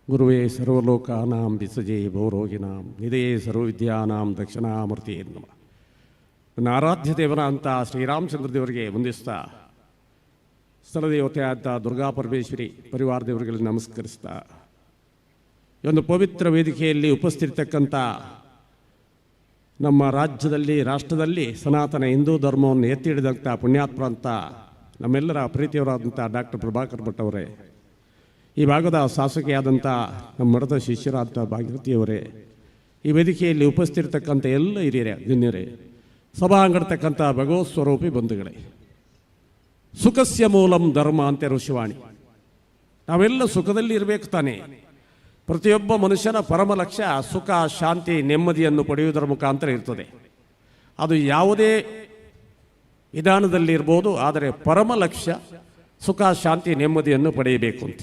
ಗುರುವೇ ಸರ್ವಲೋಕಾನಾಂ ವಿಸಜೇ ಭವರೋಗಿನಾಂ ನಿಧಯೇ ಸರ್ವವಿದ್ಯಾನಾಂ ದಕ್ಷಿಣಾಮೂರ್ತಿ ನಮಃ. ನನ್ನ ಆರಾಧ್ಯ ದೇವರ ಅಂತ ಶ್ರೀರಾಮಚಂದ್ರ ದೇವರಿಗೆ ವಂದಿಸ್ತಾ, ಸ್ಥಳದೇವತೆಯಾದ ದುರ್ಗಾ ಪರಮೇಶ್ವರಿ ಪರಿವಾರ ದೇವರಿಗೆ ನಮಸ್ಕರಿಸ್ತಾ, ಈ ಒಂದು ಪವಿತ್ರ ವೇದಿಕೆಯಲ್ಲಿ ಉಪಸ್ಥಿತಕ್ಕಂಥ ನಮ್ಮ ರಾಜ್ಯದಲ್ಲಿ ರಾಷ್ಟ್ರದಲ್ಲಿ ಸನಾತನ ಹಿಂದೂ ಧರ್ಮವನ್ನು ಎತ್ತಿ ಹಿಡಿದಂಥ ಪುಣ್ಯಾತ್ಮ ಅಂತ ನಮ್ಮೆಲ್ಲರ ಪ್ರೀತಿಯವರಾದಂಥ ಡಾಕ್ಟರ್ ಪ್ರಭಾಕರ್ ಭಟ್ ಅವರೇ, ಈ ಭಾಗದ ಶಾಸಕಿಯಾದಂಥ ನಮ್ಮ ಮಠದ ಶಿಷ್ಯರಾದಂಥ ಭಾಗೀರಥಿಯವರೇ, ಈ ವೇದಿಕೆಯಲ್ಲಿ ಉಪಸ್ಥಿತಕ್ಕಂಥ ಎಲ್ಲ ಹಿರಿಯರೇ ಗಣ್ಯರೇ, ಸಭಾಂಗಡ್ತಕ್ಕಂಥ ಭಗವತ್ ಸ್ವರೂಪಿ ಬಂಧುಗಳೇ, ಸುಖಸ್ಯ ಮೂಲಂ ಧರ್ಮ ಅಂತ ಋಷಿವಾಣಿ. ನಾವೆಲ್ಲ ಸುಖದಲ್ಲಿ ಇರಬೇಕು ತಾನೇ. ಪ್ರತಿಯೊಬ್ಬ ಮನುಷ್ಯನ ಪರಮ ಲಕ್ಷ್ಯ ಸುಖ, ಶಾಂತಿ, ನೆಮ್ಮದಿಯನ್ನು ಪಡೆಯುವುದರ ಮುಖಾಂತರ ಇರ್ತದೆ. ಅದು ಯಾವುದೇ ವಿಧಾನದಲ್ಲಿ ಇರ್ಬೋದು, ಆದರೆ ಪರಮ ಲಕ್ಷ್ಯ ಸುಖ, ಶಾಂತಿ, ನೆಮ್ಮದಿಯನ್ನು ಪಡೆಯಬೇಕು ಅಂತ.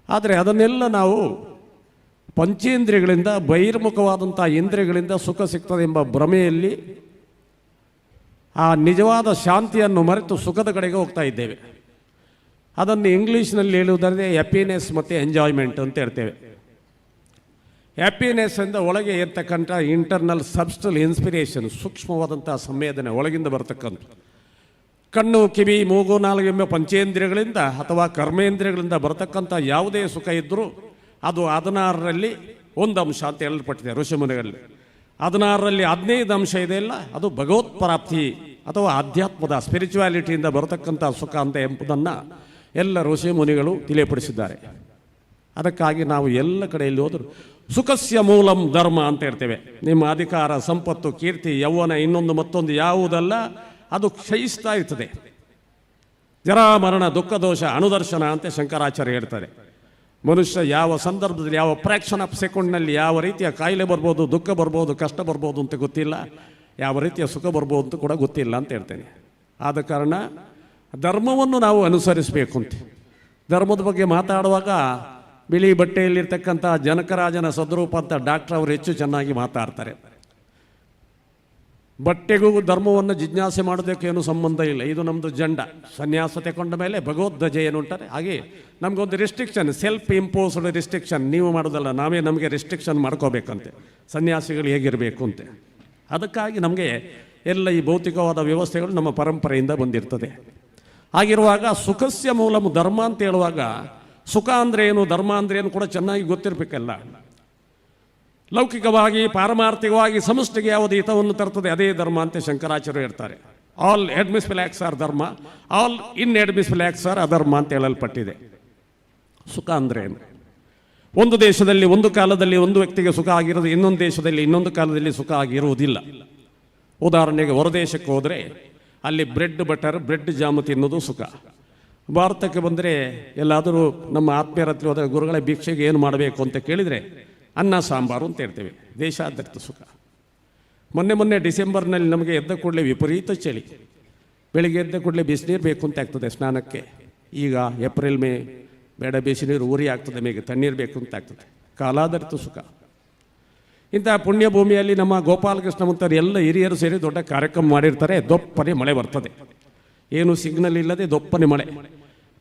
ಆದರೆ ಅದನ್ನೆಲ್ಲ ನಾವು ಪಂಚೇಂದ್ರಿಯಗಳಿಂದ, ಬಹಿರ್ಮುಖವಾದಂಥ ಇಂದ್ರಿಯಗಳಿಂದ ಸುಖ ಸಿಗ್ತದೆ ಎಂಬ ಭ್ರಮೆಯಲ್ಲಿ ಆ ನಿಜವಾದ ಶಾಂತಿಯನ್ನು ಮರೆತು ಸುಖದ ಕಡೆಗೆ ಹೋಗ್ತಾ ಇದ್ದೇವೆ. ಅದನ್ನು ಇಂಗ್ಲೀಷ್ನಲ್ಲಿ ಹೇಳುವುದಾದರೆ ಹ್ಯಾಪಿನೆಸ್ ಮತ್ತು ಎಂಜಾಯ್ಮೆಂಟ್ ಅಂತ ಹೇಳ್ತೇವೆ. ಹ್ಯಾಪಿನೆಸ್ ಎಂದ ಒಳಗೆ ಇರ್ತಕ್ಕಂಥ ಇಂಟರ್ನಲ್ ಸಬ್ಸ್ಟಲ್ ಇನ್ಸ್ಪಿರೇಷನ್, ಸೂಕ್ಷ್ಮವಾದಂಥ ಸಂವೇದನೆ ಒಳಗಿಂದ ಬರ್ತಕ್ಕಂಥ. ಕಣ್ಣು, ಕಿವಿ, ಮೂಗು, ನಾಲಿಗೆ ಎಂಬ ಪಂಚೇಂದ್ರಿಯಗಳಿಂದ ಅಥವಾ ಕರ್ಮೇಂದ್ರಿಯಗಳಿಂದ ಬರತಕ್ಕಂಥ ಯಾವುದೇ ಸುಖ ಇದ್ದರೂ ಅದು 16ರಲ್ಲಿ ಒಂದು ಅಂಶ ಅಂತ ಹೇಳಲ್ಪಟ್ಟಿದೆ ಋಷಿಮುನಿಗಳಲ್ಲಿ. 16ರಲ್ಲಿ 15 ಅಂಶ ಇದೆಯಲ್ಲ, ಅದು ಭಗವತ್ ಪ್ರಾಪ್ತಿ ಅಥವಾ ಆಧ್ಯಾತ್ಮದ ಸ್ಪಿರಿಚುವಾಲಿಟಿಯಿಂದ ಬರತಕ್ಕಂಥ ಸುಖ ಅಂತ ಎಂಬುದನ್ನು ಎಲ್ಲ ಋಷಿ ಮುನಿಗಳು ತಿಳಿಯಪಡಿಸಿದ್ದಾರೆ. ಅದಕ್ಕಾಗಿ ನಾವು ಎಲ್ಲ ಕಡೆಯಲ್ಲಿ ಹೋದರೂ ಸುಖಸ್ಯ ಮೂಲಂ ಧರ್ಮ ಅಂತ ಹೇಳ್ತೇವೆ. ನಿಮ್ಮ ಅಧಿಕಾರ, ಸಂಪತ್ತು, ಕೀರ್ತಿ, ಯೌವನ, ಇನ್ನೊಂದು ಮತ್ತೊಂದು ಯಾವುದಲ್ಲ, ಅದು ಕ್ಷಯಿಸ್ತಾ ಇರ್ತದೆ. ಜರಾ ಮರಣ ದುಃಖ ದೋಷ ಅನುದರ್ಶನ ಅಂತ ಶಂಕರಾಚಾರ್ಯ ಹೇಳ್ತಾರೆ. ಮನುಷ್ಯ ಯಾವ ಸಂದರ್ಭದಲ್ಲಿ, ಯಾವ ಫ್ರ್ಯಾಕ್ಷನ್ ಆಫ್ ಸೆಕೆಂಡ್ನಲ್ಲಿ ಯಾವ ರೀತಿಯ ಕಾಯಿಲೆ ಬರ್ಬೋದು, ದುಃಖ ಬರ್ಬೋದು, ಕಷ್ಟ ಬರ್ಬೋದು ಅಂತ ಗೊತ್ತಿಲ್ಲ, ಯಾವ ರೀತಿಯ ಸುಖ ಬರ್ಬೋದು ಅಂತ ಕೂಡ ಗೊತ್ತಿಲ್ಲ ಅಂತ ಹೇಳ್ತೇನೆ. ಆದ ಕಾರಣ ಧರ್ಮವನ್ನು ನಾವು ಅನುಸರಿಸಬೇಕು ಅಂತ. ಧರ್ಮದ ಬಗ್ಗೆ ಮಾತಾಡುವಾಗ ಬಿಳಿ ಬಟ್ಟೆಯಲ್ಲಿರ್ತಕ್ಕಂಥ ಜನಕರಾಜನ ಸದ್ರೂಪ ಅಂತ ಡಾಕ್ಟರ್ ಅವರು ಹೆಚ್ಚು ಚೆನ್ನಾಗಿ ಮಾತಾಡ್ತಾರೆ. ಬಟ್ಟೆಗೂ ಧರ್ಮವನ್ನು ಜಿಜ್ಞಾಸೆ ಮಾಡೋದಕ್ಕೇನು ಸಂಬಂಧ ಇಲ್ಲ. ಇದು ನಮ್ಮದು ಜಂಡ. ಸನ್ಯಾಸ ತಗೊಂಡ ಮೇಲೆ ಭಗವದ್ಧ್ವಜ ಏನು ಉಂಟಾರೆ ಹಾಗೆ ನಮಗೊಂದು ರಿಸ್ಟ್ರಿಕ್ಷನ್, ಸೆಲ್ಫ್ ಇಂಪೋಸ್ಡ್ ರಿಸ್ಟ್ರಿಕ್ಷನ್. ನೀವು ಮಾಡೋದಲ್ಲ, ನಾವೇ ನಮಗೆ ರಿಸ್ಟ್ರಿಕ್ಷನ್ ಮಾಡ್ಕೋಬೇಕಂತೆ, ಸನ್ಯಾಸಿಗಳು ಹೇಗಿರಬೇಕು ಅಂತೆ. ಅದಕ್ಕಾಗಿ ನಮಗೆ ಎಲ್ಲ ಈ ಭೌತಿಕವಾದ ವ್ಯವಸ್ಥೆಗಳು ನಮ್ಮ ಪರಂಪರೆಯಿಂದ ಬಂದಿರ್ತದೆ. ಹಾಗಿರುವಾಗ ಸುಖಸ್ಯ ಮೂಲಂ ಧರ್ಮ ಅಂತ ಹೇಳುವಾಗ ಸುಖ ಅಂದರೆ ಏನು, ಧರ್ಮ ಅಂದರೆ ಏನು ಕೂಡ ಚೆನ್ನಾಗಿ ಗೊತ್ತಿರಬೇಕಲ್ಲ. ಲೌಕಿಕವಾಗಿ, ಪಾರಮಾರ್ಥಿಕವಾಗಿ ಸಮಷ್ಟಿಗೆ ಯಾವುದು ಹಿತವನ್ನು ತರ್ತದೆ ಅದೇ ಧರ್ಮ ಅಂತ ಶಂಕರಾಚಾರ್ಯರು ಹೇಳ್ತಾರೆ. All admissible acts are dharma, all inadmissible acts are adharma ಅಂತ ಹೇಳಲ್ಪಟ್ಟಿದೆ. ಸುಖ ಅಂದರೆ ಏನು? ಒಂದು ದೇಶದಲ್ಲಿ ಒಂದು ಕಾಲದಲ್ಲಿ ಒಂದು ವ್ಯಕ್ತಿಗೆ ಸುಖ ಆಗಿರೋದು ಇನ್ನೊಂದು ದೇಶದಲ್ಲಿ ಇನ್ನೊಂದು ಕಾಲದಲ್ಲಿ ಸುಖ ಆಗಿರುವುದಿಲ್ಲ. ಉದಾಹರಣೆಗೆ ಹೊರದೇಶಕ್ಕೆ ಹೋದರೆ ಅಲ್ಲಿ ಬ್ರೆಡ್ ಬಟರ್, ಬ್ರೆಡ್ ಜಾಮು ತಿನ್ನೋದು ಸುಖ. ಭಾರತಕ್ಕೆ ಬಂದರೆ ಎಲ್ಲಾದರೂ ನಮ್ಮ ಆತ್ಮೀಯರ ಹತ್ರ ಹೋದರೆ ಗುರುಗಳ ಭಿಕ್ಷೆಗೆ ಏನು ಮಾಡಬೇಕು ಅಂತ ಕೇಳಿದರೆ ಅನ್ನ ಸಾಂಬಾರು ಅಂತ ಹೇಳ್ತೇವೆ. ದೇಶಾದ್ಯಂತ ಸುಖ. ಮೊನ್ನೆ ಡಿಸೆಂಬರ್ನಲ್ಲಿ ನಮಗೆ ಎದ್ದ ಕೂಡಲೇ ವಿಪರೀತ ಚಳಿ. ಬೆಳಿಗ್ಗೆ ಎದ್ದ ಕೂಡಲೇ ಬಿಸಿನೀರು ಬೇಕು ಅಂತ ಆಗ್ತದೆ ಸ್ನಾನಕ್ಕೆ. ಈಗ ಏಪ್ರಿಲ್ ಮೇ ಬೇಡ, ಬಿಸಿನೀರು ಊರಿ ಆಗ್ತದೆ, ಮೇಗೆ ತಣ್ಣೀರು ಬೇಕು ಅಂತ ಆಗ್ತದೆ. ಕಾಲಾಧಾರಿತ ಸುಖ. ಇಂತಹ ಪುಣ್ಯ ಭೂಮಿಯಲ್ಲಿ ನಮ್ಮ ಗೋಪಾಲಕೃಷ್ಣ ಮುಂತಾರು ಎಲ್ಲ ಹಿರಿಯರು ಸೇರಿ ದೊಡ್ಡ ಕಾರ್ಯಕ್ರಮ ಮಾಡಿರ್ತಾರೆ. ದೊಪ್ಪನೆ ಮಳೆ ಬರ್ತದೆ, ಏನು ಸಿಗ್ನಲ್ ಇಲ್ಲದೆ ದೊಪ್ಪನೆ ಮಳೆ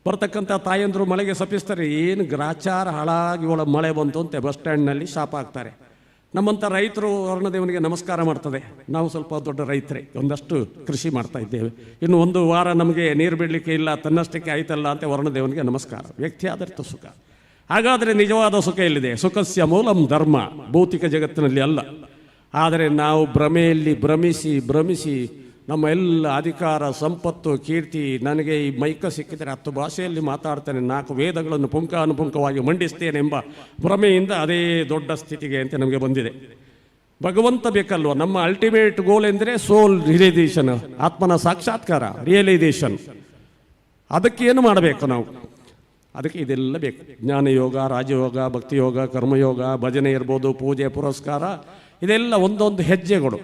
ಬರ್ತಕ್ಕಂಥ ತಾಯಂದರು ಮಳೆಗೆ ಸಪಿಸ್ತಾರೆ. ಏನು ಗ್ರಾಚಾರ ಹಾಳಾಗಿ ಒಳಗೆ ಮಳೆ ಬಂತು ಅಂತ ಬಸ್ ಸ್ಟ್ಯಾಂಡ್ನಲ್ಲಿ ಶಾಪ ಆಗ್ತಾರೆ. ನಮ್ಮಂಥ ರೈತರು ವರ್ಣದೇವನಿಗೆ ನಮಸ್ಕಾರ ಮಾಡ್ತದೆ. ನಾವು ಸ್ವಲ್ಪ ದೊಡ್ಡ ರೈತರೇ, ಒಂದಷ್ಟು ಕೃಷಿ ಮಾಡ್ತಾ ಇದ್ದೇವೆ. ಇನ್ನು ಒಂದು ವಾರ ನಮಗೆ ನೀರು ಬಿಡಲಿಕ್ಕೆ ಇಲ್ಲ, ತನ್ನಷ್ಟಕ್ಕೆ ಆಯ್ತಲ್ಲ ಅಂತ ವರ್ಣದೇವನಿಗೆ ನಮಸ್ಕಾರ. ವ್ಯಕ್ತಿ ಆಧಾರಿತ ಸುಖ. ಹಾಗಾದರೆ ನಿಜವಾದ ಸುಖ ಎಲ್ಲಿದೆ? ಸುಖಸ್ಯ ಮೂಲಂ ಧರ್ಮ, ಭೌತಿಕ ಜಗತ್ತಿನಲ್ಲಿ ಅಲ್ಲ. ಆದರೆ ನಾವು ಭ್ರಮೆಯಲ್ಲಿ ಭ್ರಮಿಸಿ ನಮ್ಮ ಎಲ್ಲ ಅಧಿಕಾರ, ಸಂಪತ್ತು, ಕೀರ್ತಿ, ನನಗೆ ಈ ಮೈಕ ಸಿಕ್ಕಿದರೆ 10 ಭಾಷೆಯಲ್ಲಿ ಮಾತಾಡ್ತೇನೆ, 4 ವೇದಗಳನ್ನು ಪುಂಖಾನುಪುಂಖವಾಗಿ ಮಂಡಿಸ್ತೇನೆ ಎಂಬ ಭ್ರಮೆಯಿಂದ ಅದೇ ದೊಡ್ಡ ಸ್ಥಿತಿಗೆ ಅಂತ ನಮಗೆ ಬಂದಿದೆ. ಭಗವಂತ ಬೇಕಲ್ವ? ನಮ್ಮ ಅಲ್ಟಿಮೇಟ್ ಗೋಲ್ ಎಂದರೆ ಸೋಲ್ ರಿಯಲೈಸೇಷನ್, ಆತ್ಮನ ಸಾಕ್ಷಾತ್ಕಾರ, ರಿಯಲೈಸೇಷನ್. ಅದಕ್ಕೇನು ಮಾಡಬೇಕು ನಾವು? ಅದಕ್ಕೆ ಇದೆಲ್ಲ ಬೇಕು. ಜ್ಞಾನಯೋಗ, ರಾಜಯೋಗ, ಭಕ್ತಿಯೋಗ, ಕರ್ಮಯೋಗ, ಭಜನೆ ಇರ್ಬೋದು, ಪೂಜೆ, ಪುರಸ್ಕಾರ, ಇದೆಲ್ಲ ಒಂದೊಂದು ಹೆಜ್ಜೆಗಳು.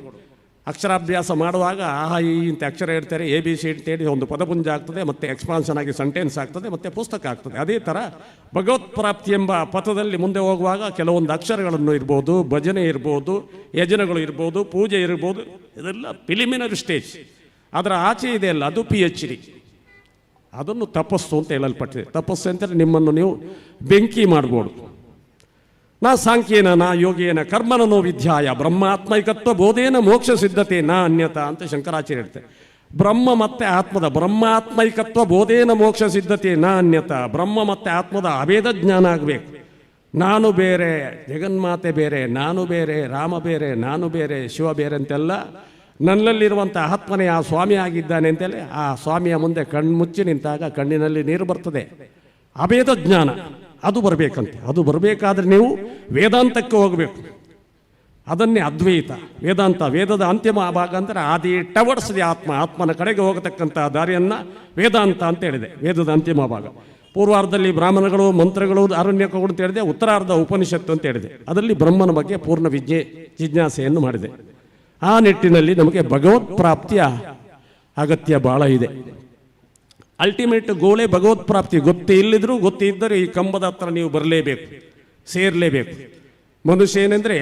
ಅಕ್ಷರಾಭ್ಯಾಸ ಮಾಡುವಾಗ ಈ ಇಂಥ ಅಕ್ಷರ ಇರ್ತಾರೆ, ABC ಅಂತೇಳಿ ಒಂದು ಪದಪುಂಜ ಆಗ್ತದೆ, ಮತ್ತು ಎಕ್ಸ್ಪಾನ್ಷನ್ ಆಗಿ ಸೆಂಟೆನ್ಸ್ ಆಗ್ತದೆ, ಮತ್ತು ಪುಸ್ತಕ ಆಗ್ತದೆ. ಅದೇ ಥರ ಭಗವತ್ ಪ್ರಾಪ್ತಿ ಎಂಬ ಪಥದಲ್ಲಿ ಮುಂದೆ ಹೋಗುವಾಗ ಕೆಲವೊಂದು ಅಕ್ಷರಗಳನ್ನು ಇರ್ಬೋದು, ಭಜನೆ ಇರ್ಬೋದು, ಯಜನಗಳು ಇರ್ಬೋದು, ಪೂಜೆ ಇರ್ಬೋದು, ಇದೆಲ್ಲ ಪ್ರಿಲಿಮಿನರಿ ಸ್ಟೇಜ್. ಅದರ ಆಚೆ ಇದೆಯಲ್ಲ, ಅದು PhD. ಅದನ್ನು ತಪಸ್ಸು ಅಂತ ಹೇಳಲ್ಪಟ್ಟಿದೆ. ತಪಸ್ಸು ಅಂತಂದರೆ ನಿಮ್ಮನ್ನು ನೀವು ಬೆಂಕಿ ಮಾಡ್ಬೋದು. ನಾ ಸಾಂಖ್ಯೇನ ನಾ ಯೋಗೇನ ಕರ್ಮನೋ ವಿದ್ಯಾಯ ಬ್ರಹ್ಮಾತ್ಮೈಕತ್ವ ಬೋಧೇನ ಮೋಕ್ಷ ಸಿದ್ಧತೆ ನಾ ಅನ್ಯತಾ ಅಂತ ಶಂಕರಾಚಾರ್ಯ ಹೇಳ್ತಾರೆ. ಬ್ರಹ್ಮ ಮತ್ತು ಆತ್ಮದ ಬ್ರಹ್ಮಾತ್ಮೈಕತ್ವ ಬೋಧೇನ ಮೋಕ್ಷ ಸಿದ್ಧತೆ ನಾ ಅನ್ಯತಾ. ಬ್ರಹ್ಮ ಮತ್ತು ಆತ್ಮದ ಅಭೇದ ಜ್ಞಾನ ಆಗಬೇಕು. ನಾನು ಬೇರೆ, ಜಗನ್ಮಾತೆ ಬೇರೆ, ನಾನು ಬೇರೆ, ರಾಮ ಬೇರೆ, ನಾನು ಬೇರೆ, ಶಿವ ಬೇರೆ ಅಂತೆಲ್ಲ ನನ್ನಲ್ಲಿರುವಂಥ ಆತ್ಮನೇ ಆ ಸ್ವಾಮಿ ಆಗಿದ್ದಾನೆ ಅಂತೇಳಿ ಆ ಸ್ವಾಮಿಯ ಮುಂದೆ ಕಣ್ಣು ಮುಚ್ಚಿ ನಿಂತಾಗ ಕಣ್ಣಿನಲ್ಲಿ ನೀರು ಬರ್ತದೆ. ಅಭೇದ ಜ್ಞಾನ ಅದು ಬರಬೇಕಂತೆ. ಅದು ಬರಬೇಕಾದ್ರೆ ನೀವು ವೇದಾಂತಕ್ಕೆ ಹೋಗಬೇಕು. ಅದನ್ನೇ ಅದ್ವೈತ ವೇದಾಂತ. ವೇದದ ಅಂತಿಮ ಭಾಗ ಅಂದರೆ ಆದಿ ಟವರ್ಸ್ ದಿ ಆತ್ಮ, ಆತ್ಮನ ಕಡೆಗೆ ಹೋಗತಕ್ಕಂಥ ದಾರಿಯನ್ನು ವೇದಾಂತ ಅಂತ ಹೇಳಿದೆ. ವೇದದ ಅಂತಿಮ ಭಾಗ. ಪೂರ್ವಾರ್ಧದಲ್ಲಿ ಬ್ರಾಹ್ಮಣಗಳು, ಮಂತ್ರಗಳು, ಆರಣ್ಯಕಗಳು ಅಂತ ಹೇಳಿದೆ. ಉತ್ತರಾರ್ಧ ಉಪನಿಷತ್ತು ಅಂತ ಹೇಳಿದೆ. ಅದರಲ್ಲಿ ಬ್ರಹ್ಮನ ಬಗ್ಗೆ ಪೂರ್ಣ ಜಿಜ್ಞಾಸೆಯನ್ನು ಮಾಡಿದೆ. ಆ ನಿಟ್ಟಿನಲ್ಲಿ ನಮಗೆ ಭಗವತ್ ಪ್ರಾಪ್ತಿಯ ಅಗತ್ಯ ಬಹಳ ಇದೆ. ಅಲ್ಟಿಮೇಟ್ ಗೋಲೇ ಭಗವತ್ ಪ್ರಾಪ್ತಿ. ಗೊತ್ತಿಲ್ಲದಿದ್ರೂ ಗೊತ್ತಿದ್ದರೆ ಈ ಕಂಬದ ಹತ್ರ ನೀವು ಬರಲೇಬೇಕು, ಸೇರಲೇಬೇಕು. ಮನುಷ್ಯ ಏನೆಂದರೆ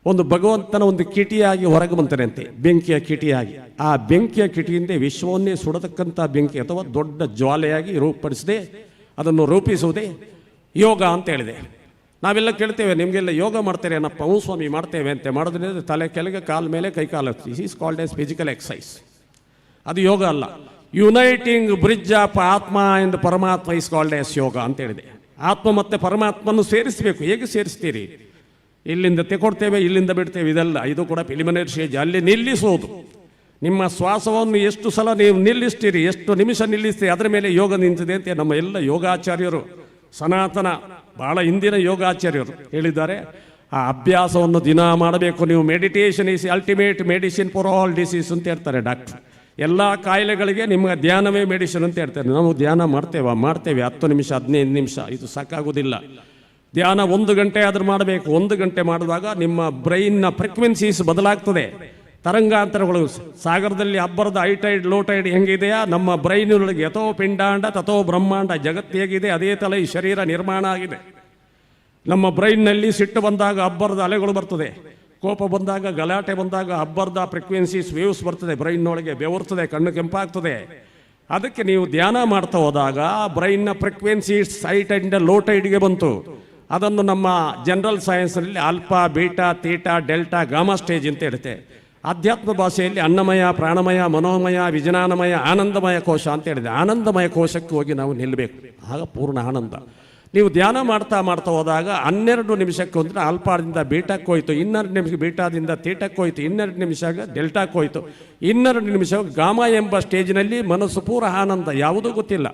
ಒಂದು ಭಗವಂತನ ಒಂದು ಕಿಟಿಯಾಗಿ ಹೊರಗೆ ಬಂತಾನೆ ಅಂತೆ, ಬೆಂಕಿಯ ಕಿಟಿಯಾಗಿ. ಆ ಬೆಂಕಿಯ ಕಿಟಿಯಿಂದ ವಿಶ್ವವನ್ನೇ ಸುಡತಕ್ಕಂಥ ಬೆಂಕಿ ಅಥವಾ ದೊಡ್ಡ ಜ್ವಾಲೆಯಾಗಿ ರೂಪಡಿಸದೆ ಅದನ್ನು ರೂಪಿಸುವುದೇ ಯೋಗ ಅಂತ ಹೇಳಿದೆ. ನಾವೆಲ್ಲ ಕೇಳ್ತೇವೆ, ನಿಮಗೆಲ್ಲ ಯೋಗ ಮಾಡ್ತಾರೆ ಏನಪ್ಪ? ಸ್ವಾಮಿ ಮಾಡ್ತೇವೆ ಅಂತ. ಮಾಡೋದ್ರಿಂದ ತಲೆ ಕೆಳಗೆ, ಕಾಲ ಮೇಲೆ, ಕೈ ಕಾಲು. This is called as physical exercise. ಅದು ಯೋಗ ಅಲ್ಲ. Uniting bridge of atma and paramatma is called as yoga ಅಂತ ಹೇಳಿದೆ. ಆತ್ಮ ಮತ್ತು ಪರಮಾತ್ಮನ್ನು ಸೇರಿಸಬೇಕು. ಹೇಗೆ ಸೇರಿಸ್ತೀರಿ? ಇಲ್ಲಿಂದ ತೆಕೊಡ್ತೇವೆ, ಇಲ್ಲಿಂದ ಬಿಡ್ತೇವೆ, ಇದೆಲ್ಲ. ಇದು ಕೂಡ ಪ್ರಿಲಿಮಿನರಿ ಸ್ಟೇಜ್. ಅಲ್ಲಿ ನಿಲ್ಲಿಸೋದು. ನಿಮ್ಮ ಶ್ವಾಸವನ್ನು ಎಷ್ಟು ಸಲ ನೀವು ನಿಲ್ಲಿಸ್ತೀರಿ, ಎಷ್ಟು ನಿಮಿಷ ನಿಲ್ಲಿಸ್ತೀರಿ, ಅದರ ಮೇಲೆ ಯೋಗ ನಿಂತಿದೆ ಅಂತ ನಮ್ಮ ಎಲ್ಲ ಯೋಗಾಚಾರ್ಯರು, ಸನಾತನ ಬಹಳ ಹಿಂದಿನ ಯೋಗಾಚಾರ್ಯರು ಹೇಳಿದ್ದಾರೆ. ಆ ಅಭ್ಯಾಸವನ್ನು ದಿನ ಮಾಡಬೇಕು ನೀವು. Meditation is ultimate medicine for all disease ಅಂತ ಹೇಳ್ತಾರೆ ಡಾಕ್ಟರ್. ಎಲ್ಲ ಕಾಯಿಲೆಗಳಿಗೆ ನಿಮ್ಮ ಧ್ಯಾನವೇ ಮೆಡಿಸಿನ್ ಅಂತ ಹೇಳ್ತಾರೆ. ನಾವು ಧ್ಯಾನ ಮಾಡ್ತೇವೆ 10 ನಿಮಿಷ 15 ನಿಮಿಷ, ಇದು ಸಾಕಾಗೋದಿಲ್ಲ. ಧ್ಯಾನ 1 ಗಂಟೆ ಆದರೂ ಮಾಡಬೇಕು. 1 ಗಂಟೆ ಮಾಡಿದಾಗ ನಿಮ್ಮ ಬ್ರೈನ್ನ ಫ್ರೀಕ್ವೆನ್ಸೀಸ್ ಬದಲಾಗ್ತದೆ. ತರಂಗಾಂತರಗಳು ಸಾಗರದಲ್ಲಿ ಅಬ್ಬರದ ಹೈಟೈಡ್ ಲೋ ಟೈಡ್ ಹೆಂಗಿದೆಯಾ, ನಮ್ಮ ಬ್ರೈನಿನೊಳಗೆ ಯಥೋ ಪಿಂಡಾಂಡ ತಥೋ ಬ್ರಹ್ಮಾಂಡ ಜಗತ್ತು ಹೇಗಿದೆ ಅದೇ ಥರ ಈ ಶರೀರ ನಿರ್ಮಾಣ ಆಗಿದೆ. ನಮ್ಮ ಬ್ರೈನ್ನಲ್ಲಿ ಸಿಟ್ಟು ಬಂದಾಗ ಅಬ್ಬರದ ಅಲೆಗಳು ಬರ್ತದೆ, ಕೋಪ ಬಂದಾಗ, ಗಲಾಟೆ ಬಂದಾಗ ಅಬ್ಬರದ ಫ್ರೀಕ್ವೆನ್ಸೀಸ್ ವೇವ್ಸ್ ಬರ್ತದೆ, ಬ್ರೈನ್ನೊಳಗೆ ಬೆವರ್ತದೆ, ಕಣ್ಣು ಕೆಂಪಾಗ್ತದೆ. ಅದಕ್ಕೆ ನೀವು ಧ್ಯಾನ ಮಾಡ್ತಾ ಹೋದಾಗ ಬ್ರೈನ್ನ ಫ್ರೀಕ್ವೆನ್ಸೀಸ್ ಹೈಟೈಡ್ ಲೋ ಟೈಡ್ಗೆ ಬಂತು. ಅದನ್ನು ನಮ್ಮ ಜನರಲ್ ಸೈನ್ಸ್ನಲ್ಲಿ alpha, beta, theta, delta, gamma stage ಅಂತ ಹೇಳುತ್ತೆ. ಆಧ್ಯಾತ್ಮ ಭಾಷೆಯಲ್ಲಿ ಅನ್ನಮಯ, ಪ್ರಾಣಮಯ, ಮನೋಮಯ, ವಿಜ್ಞಾನಮಯ, ಆನಂದಮಯ ಕೋಶ ಅಂತ ಹೇಳಿದೆ. ಆನಂದಮಯ ಕೋಶಕ್ಕೆ ಹೋಗಿ ನಾವು ನಿಲ್ಲಬೇಕು, ಆಗ ಪೂರ್ಣ ಆನಂದ. ನೀವು ಧ್ಯಾನ ಮಾಡ್ತಾ ಹೋದಾಗ 12 ನಿಮಿಷಕ್ಕೆ ಅಂದರೆ ಆಲ್ಫಾದಿಂದ ಬೀಟಾಕ್ಕೆ ಹೋಯ್ತು, 12 ನಿಮಿಷ ಬೀಟಾದಿಂದ ತೀಟಕ್ಕೆ ಹೋಯ್ತು, 12 ನಿಮಿಷ ಡೆಲ್ಟಾಕ್ಕೆ ಹೋಯ್ತು, 12 ನಿಮಿಷ ಗಾಮಾ ಎಂಬ ಸ್ಟೇಜ್ನಲ್ಲಿ ಮನಸ್ಸು ಪೂರ ಆನಂದ. ಯಾವುದೂ ಗೊತ್ತಿಲ್ಲ.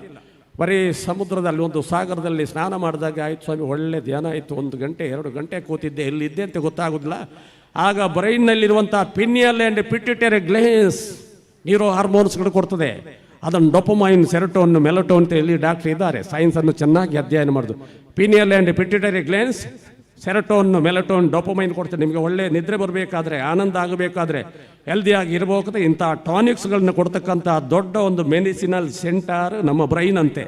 ಬರೀ ಸಮುದ್ರದಲ್ಲಿ ಒಂದು ಸಾಗರದಲ್ಲಿ ಸ್ನಾನ ಮಾಡಿದಾಗ ಆಯ್ತು ಸ್ವಾಮಿ, ಒಳ್ಳೆ ಧ್ಯಾನ ಆಯಿತು, 1 ಗಂಟೆ 2 ಗಂಟೆ ಕೂತಿದ್ದೆ, ಎಲ್ಲಿದ್ದೆ ಅಂತ ಗೊತ್ತಾಗೋದಿಲ್ಲ. ಆಗ ಬ್ರೈನ್ನಲ್ಲಿರುವಂಥ pineal and pituitary glands neuro ಹಾರ್ಮೋನ್ಸ್ಗಳು ಕೊಡ್ತದೆ. ಅದನ್ನು ಡೊಪಮೈನ್, ಸೆರೋಟೋನ್, ಮೆಲಟೋನ್ ಅಂತ ಇಲ್ಲಿ ಡಾಕ್ಟರ್ ಇದ್ದಾರೆ, ಸೈನ್ಸನ್ನು ಚೆನ್ನಾಗಿ ಅಧ್ಯಯನ ಮಾಡೋದು. Pineal and pituitary glands serotonin, melatonin, dopamine ಕೊಡ್ತದೆ. ನಿಮಗೆ ಒಳ್ಳೆ ನಿದ್ರೆ ಬರಬೇಕಾದ್ರೆ, ಆನಂದ ಆಗಬೇಕಾದ್ರೆ, ಹೆಲ್ದಿಯಾಗಿ ಇರಬೇಕಾದ್ರೆ ಇಂಥ ಟಾನಿಕ್ಸ್ಗಳನ್ನ ಕೊಡ್ತಕ್ಕಂಥ ದೊಡ್ಡ ಒಂದು ಮೆಡಿಸಿನಲ್ ಸೆಂಟರ್ ನಮ್ಮ ಬ್ರೈನ್ ಅಂತೆ.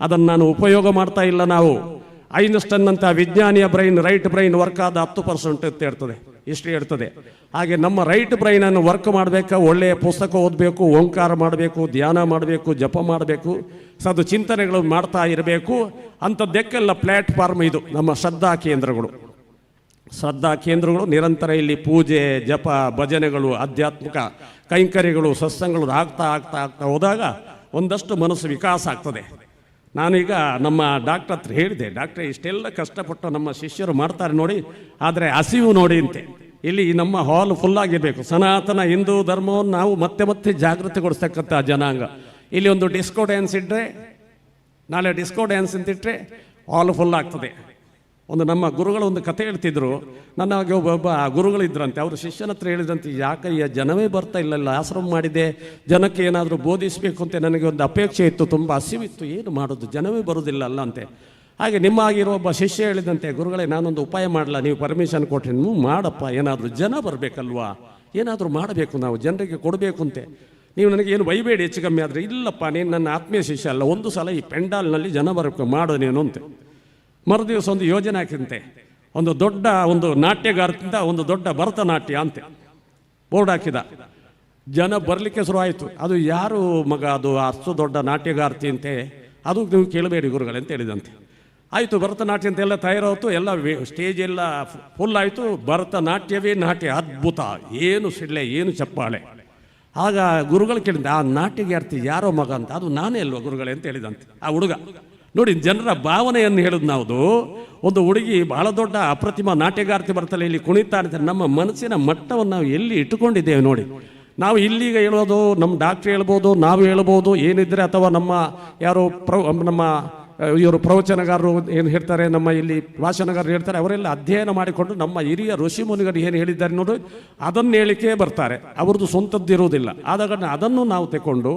ಅದನ್ನು ನಾನು ಉಪಯೋಗ ಮಾಡ್ತಾ ಇಲ್ಲ. ನಾವು ಐನ್ಸ್ಟೈನ್ ಅಂತ ವಿಜ್ಞಾನಿಯ ಬ್ರೈನ್, ರೈಟ್ ಬ್ರೈನ್ ವರ್ಕ್ ಆದ 10% ಅಂತ ಇರ್ತದೆ, ಹಿಸ್ಟ್ರಿ ಇರ್ತದೆ. ಹಾಗೆ ನಮ್ಮ ರೈಟ್ ಬ್ರೈನನ್ನು ವರ್ಕ್ ಮಾಡಬೇಕು. ಒಳ್ಳೆಯ ಪುಸ್ತಕ ಓದಬೇಕು, ಓಂಕಾರ ಮಾಡಬೇಕು, ಧ್ಯಾನ ಮಾಡಬೇಕು, ಜಪ ಮಾಡಬೇಕು, ಸದು ಚಿಂತನೆಗಳು ಮಾಡ್ತಾ ಇರಬೇಕು. ಅಂಥದ್ದಕ್ಕೆಲ್ಲ ಪ್ಲ್ಯಾಟ್ಫಾರ್ಮ್ ಇದು ನಮ್ಮ ಶ್ರದ್ಧಾ ಕೇಂದ್ರಗಳು. ಶ್ರದ್ಧಾ ಕೇಂದ್ರಗಳು ನಿರಂತರ ಇಲ್ಲಿ ಪೂಜೆ, ಜಪ, ಭಜನೆಗಳು, ಆಧ್ಯಾತ್ಮಿಕ ಕೈಂಕರ್ಯಗಳು, ಸತ್ಸಂಗಗಳು ಆಗ್ತಾ ಹೋದಾಗ ಒಂದಷ್ಟು ಮನಸ್ಸು ವಿಕಾಸ ಆಗ್ತದೆ. ನಾನೀಗ ನಮ್ಮ ಡಾಕ್ಟರ್ ಹತ್ರ ಹೇಳಿದೆ, ಡಾಕ್ಟ್ರೆ ಇಷ್ಟೆಲ್ಲ ಕಷ್ಟಪಟ್ಟು ನಮ್ಮ ಶಿಷ್ಯರು ಮಾಡ್ತಾರೆ ನೋಡಿ, ಆದರೆ ಹಸಿವು ನೋಡಿ ಅಂತೆ. ಇಲ್ಲಿ ನಮ್ಮ ಹಾಲ್ ಫುಲ್ಲಾಗಿರಬೇಕು. ಸನಾತನ ಹಿಂದೂ ಧರ್ಮವನ್ನು ನಾವು ಮತ್ತೆ ಜಾಗೃತಿಗೊಳಿಸ್ತಕ್ಕಂಥ ಜನಾಂಗ. ಇಲ್ಲಿ ಒಂದು ಡಿಸ್ಕೋ ಡ್ಯಾನ್ಸ್ ಇಟ್ಟರೆ, ನಾಳೆ ಡಿಸ್ಕೋ ಡ್ಯಾನ್ಸ್ ಅಂತಿಟ್ಟರೆ ಹಾಲ್ ಫುಲ್ ಆಗ್ತದೆ. ಒಂದು ನಮ್ಮ ಗುರುಗಳು ಒಂದು ಕತೆ ಹೇಳ್ತಿದ್ರು. ನನಗೆ ಒಬ್ಬ ಗುರುಗಳಿದ್ರಂತೆ, ಅವರು ಶಿಷ್ಯನ ಹತ್ರ ಹೇಳಿದ್ರಂತೆ, ಯಾಕಯ್ಯ ಜನವೇ ಬರ್ತಾ ಇಲ್ಲ, ಆಶ್ರಮ ಮಾಡಿದೆ, ಜನಕ್ಕೆ ಏನಾದರೂ ಬೋಧಿಸಬೇಕು ಅಂತ ನನಗೆ ಒಂದು ಅಪೇಕ್ಷೆ ಇತ್ತು, ತುಂಬ ಹಸಿವಿತ್ತು, ಏನು ಮಾಡೋದು, ಜನವೇ ಬರೋದಿಲ್ಲ ಅಲ್ಲ ಅಂತೆ. ಹಾಗೆ ನಿಮ್ಮ ಆಗಿರೋ ಒಬ್ಬ ಶಿಷ್ಯ ಹೇಳಿದಂತೆ, ಗುರುಗಳೇ ನಾನೊಂದು ಉಪಾಯ ಮಾಡಲ್ಲ, ನೀವು ಪರ್ಮಿಷನ್ ಕೊಟ್ಟರೆ ನೀವು ಮಾಡಪ್ಪ, ಏನಾದರೂ ಜನ ಬರಬೇಕಲ್ವಾ, ಏನಾದರೂ ಮಾಡಬೇಕು, ನಾವು ಜನರಿಗೆ ಕೊಡಬೇಕು ಅಂತೆ. ನೀವು ನನಗೇನು ಬೈಬೇಡಿ ಹೆಚ್ಚು ಕಮ್ಮಿ ಆದರೆ. ಇಲ್ಲಪ್ಪ, ನೀನು ನನ್ನ ಆತ್ಮೀಯ ಶಿಷ್ಯ ಅಲ್ಲ, ಒಂದು ಸಲ ಈ ಪೆಂಡಾಲ್ನಲ್ಲಿ ಜನ ಬರಬೇಕು, ಮಾಡು ನೀನು ಅಂತೆ. ಮರುದಿವಸ ಒಂದು ಯೋಜನೆ ಹಾಕಿದಂತೆ, ಒಂದು ದೊಡ್ಡ ಒಂದು ನಾಟ್ಯಗಾರದಿಂದ ಒಂದು ದೊಡ್ಡ ಭರತನಾಟ್ಯ ಅಂತೆ ಬೋರ್ಡ್ ಹಾಕಿದ. ಜನ ಬರಲಿಕ್ಕೆ ಶುರುವಾಯಿತು. ಅದು ಯಾರು ಮಗ, ಅದು ಅಷ್ಟು ದೊಡ್ಡ ನಾಟ್ಯಗಾರ್ತಿ ಅಂತೆ, ಅದು ನೀವು ಕೇಳಬೇಡಿ ಗುರುಗಳೇ ಅಂತ ಹೇಳಿದಂತೆ. ಆಯಿತು, ಭರತನಾಟ್ಯ ಅಂತೆಲ್ಲ ತಯಾರಾಯಿತು, ಎಲ್ಲ ಸ್ಟೇಜ್ ಎಲ್ಲ ಫುಲ್ ಆಯಿತು. ಭರತನಾಟ್ಯವೇ ನಾಟ್ಯ, ಅದ್ಭುತ, ಏನು ಸಿಡ್ಲೆ, ಏನು ಚಪ್ಪಾಳೆ. ಆಗ ಗುರುಗಳು ಕೇಳಿದ, ಆ ನಾಟ್ಯಗಾರ್ತಿ ಯಾರೋ ಮಗ ಅಂತ, ಅದು ನಾನೇ ಅಲ್ವಾ ಗುರುಗಳೇ ಅಂತ ಹೇಳಿದಂತೆ ಆ ಹುಡುಗ. ನೋಡಿ, ಜನರ ಭಾವನೆಯನ್ನು ಹೇಳೋದು ನಾವು. ಒಂದು ಹುಡುಗಿ ಬಹಳ ದೊಡ್ಡ ಅಪ್ರತಿಮ ನಾಟ್ಯಗಾರ್ತಿ ಬರ್ತಾಳೆ, ಇಲ್ಲಿ ಕುಣಿತಾ ಇರ್ತಾರೆ. ನಮ್ಮ ಮನಸ್ಸಿನ ಮಟ್ಟವನ್ನು ನಾವು ಎಲ್ಲಿ ಇಟ್ಟುಕೊಂಡಿದ್ದೇವೆ ನೋಡಿ. ನಾವು ಇಲ್ಲಿಗ ಹೇಳೋದು, ನಮ್ಮ ಡಾಕ್ಟ್ರ್ ಹೇಳ್ಬೋದು, ನಾವು ಹೇಳ್ಬೋದು ಏನಿದ್ರೆ, ಅಥವಾ ನಮ್ಮ ಯಾರು ನಮ್ಮ ಇವರು ಪ್ರವಚನಗಾರರು ಏನು ಹೇಳ್ತಾರೆ, ನಮ್ಮ ಇಲ್ಲಿ ಭಾಷಣಗಾರರು ಹೇಳ್ತಾರೆ, ಅವರೆಲ್ಲ ಅಧ್ಯಯನ ಮಾಡಿಕೊಂಡು ನಮ್ಮ ಹಿರಿಯ ಋಷಿ ಮುನಿಗಳು ಏನು ಹೇಳಿದ್ದಾರೆ ನೋಡಿ, ಅದನ್ನು ಹೇಳಿಕೆ ಬರ್ತಾರೆ. ಅವ್ರದ್ದು ಸ್ವಂತದ್ದಿರುವುದಿಲ್ಲ. ಆದ ಕಾರಣ ಅದನ್ನು ನಾವು ತಗೊಂಡು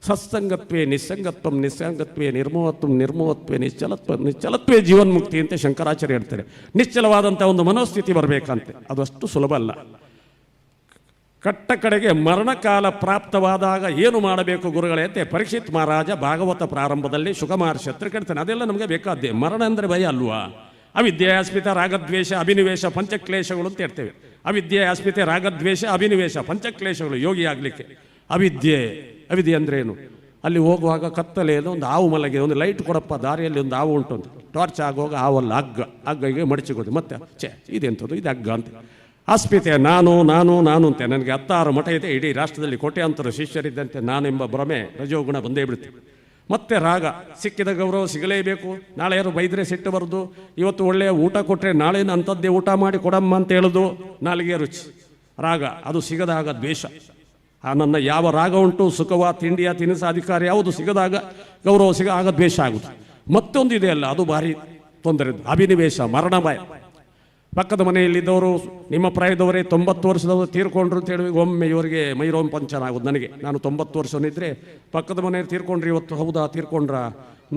ಸತ್ಸಂಗತ್ವೇ ನಿಸ್ಸಂಗತ್ವಂ, ನಿಸ್ಸಂಗತ್ವೇ ನಿರ್ಮೋಹತ್ವಂ, ನಿರ್ಮೋಹತ್ವೇ ನಿಶ್ಚಲತ್ವ, ನಿಶ್ಚಲತ್ವೇ ಜೀವನ್ಮುಕ್ತಿ ಅಂತ ಶಂಕರಾಚಾರ್ಯ ಹೇಳ್ತಾರೆ. ನಿಶ್ಚಲವಾದಂಥ ಒಂದು ಮನೋಸ್ಥಿತಿ ಬರಬೇಕಂತೆ. ಅದು ಅಷ್ಟು ಸುಲಭ ಅಲ್ಲ. ಕಟ್ಟ ಕಡೆಗೆ ಮರಣಕಾಲ ಪ್ರಾಪ್ತವಾದಾಗ ಏನು ಮಾಡಬೇಕು ಗುರುಗಳೇ ಅಂತ ಪರೀಕ್ಷಿತ್ ಮಹಾರಾಜ ಭಾಗವತ ಪ್ರಾರಂಭದಲ್ಲಿ ಶುಕಮಹರ್ಷಿ ಹತ್ರ ಕೇಳ್ತಾನೆ. ಅದೆಲ್ಲ ನಮಗೆ ಬೇಕಾದ್ದೇ. ಮರಣ ಅಂದರೆ ಭಯ ಅಲ್ವಾ? ಅವಿದ್ಯೆ, ಅಸ್ಮಿತ, ರಾಗದ್ವೇಷ, ಅಭಿನಿವೇಶ, ಪಂಚಕ್ಲೇಶಗಳು ಅಂತ ಹೇಳ್ತೇವೆ. ಅವಿದ್ಯೆ, ಅಸ್ಮಿತೆ, ರಾಗದ್ವೇಷ, ಅಭಿನಿವೇಶ, ಪಂಚಕ್ಲೇಶಗಳು ಯೋಗಿ ಆಗಲಿಕ್ಕೆ. ಅವಿದ್ಯೆ ಅಂದರೆ ಏನು? ಅಲ್ಲಿ ಹೋಗುವಾಗ ಕತ್ತಲೆಯನ್ನು ಒಂದು ಹಾವು ಮಲಗಿದೆ, ಒಂದು ಲೈಟ್ ಕೊಡಪ್ಪ, ದಾರಿಯಲ್ಲಿ ಒಂದು ಹಾವು ಉಂಟು ಅಂತ. ಟಾರ್ಚ್ ಆಗುವಾಗ ಹಾವಲ್ಲ, ಹಗ್ಗಗೆ ಮಡಚಿಗೋದು, ಮತ್ತೆ ಇದೆಂಥದ್ದು, ಇದು ಹಗ್ಗ ಅಂತ. ಅಸ್ಮಿತೆ, ನಾನು ಅಂತೆ. ನನಗೆ 16 ಮಠ ಇದೆ, ಇಡೀ ರಾಷ್ಟ್ರದಲ್ಲಿ ಕೋಟ್ಯಾಂತರ ಶಿಷ್ಯರಿದ್ದಂತೆ ನಾನೆಂಬ ಭ್ರಮೆ, ರಜೋಗುಣ ಬಂದೇ ಬಿಡುತ್ತೆ. ಮತ್ತೆ ರಾಗ, ಸಿಕ್ಕಿದ ಗೌರವ ಸಿಗಲೇಬೇಕು. ನಾಳೆ ಯಾರು ಬೈದರೆ ಸಿಟ್ಟು ಬರೋದು, ಇವತ್ತು ಒಳ್ಳೆಯ ಊಟ ಕೊಟ್ಟರೆ ನಾಳೆನ ಅಂಥದ್ದೇ ಊಟ ಮಾಡಿ ಕೊಡಮ್ಮ ಅಂತ ಹೇಳೋದು, ನಾಲಿಗೆ ರುಚಿ. ರಾಗ, ಅದು ಸಿಗದಾಗ ದ್ವೇಷ. ನನ್ನ ಯಾವ ರಾಗ ಉಂಟು, ಸುಖವ, ತಿಂಡಿಯ, ತಿನಿಸ, ಅಧಿಕಾರ ಯಾವುದು ಸಿಗದಾಗ ಗೌರವ ಆಗ ದ್ವೇಷ ಆಗುತ್ತೆ. ಮತ್ತೊಂದು ಇದೆಯಲ್ಲ, ಅದು ಭಾರಿ ತೊಂದರೆ. ಅಭಿನಿವೇಶ, ಮರಣ ಭಯ. ಪಕ್ಕದ ಮನೆಯಲ್ಲಿದ್ದವರು, ನಿಮ್ಮ ಪ್ರಾಯದವರೇ 90 ವರ್ಷದವರು ತೀರ್ಕೊಂಡ್ರು ಅಂತ ಹೇಳಿ ಒಮ್ಮೆ ಇವರಿಗೆ ಮೈರೋಮ್ ಪಂಚನ ಆಗೋದು. ನಾನು 90 ವರ್ಷನಿದ್ರೆ ಪಕ್ಕದ ಮನೆಯಲ್ಲಿ ತೀರ್ಕೊಂಡ್ರಿ ಇವತ್ತು. ಹೌದಾ, ತೀರ್ಕೊಂಡ್ರ?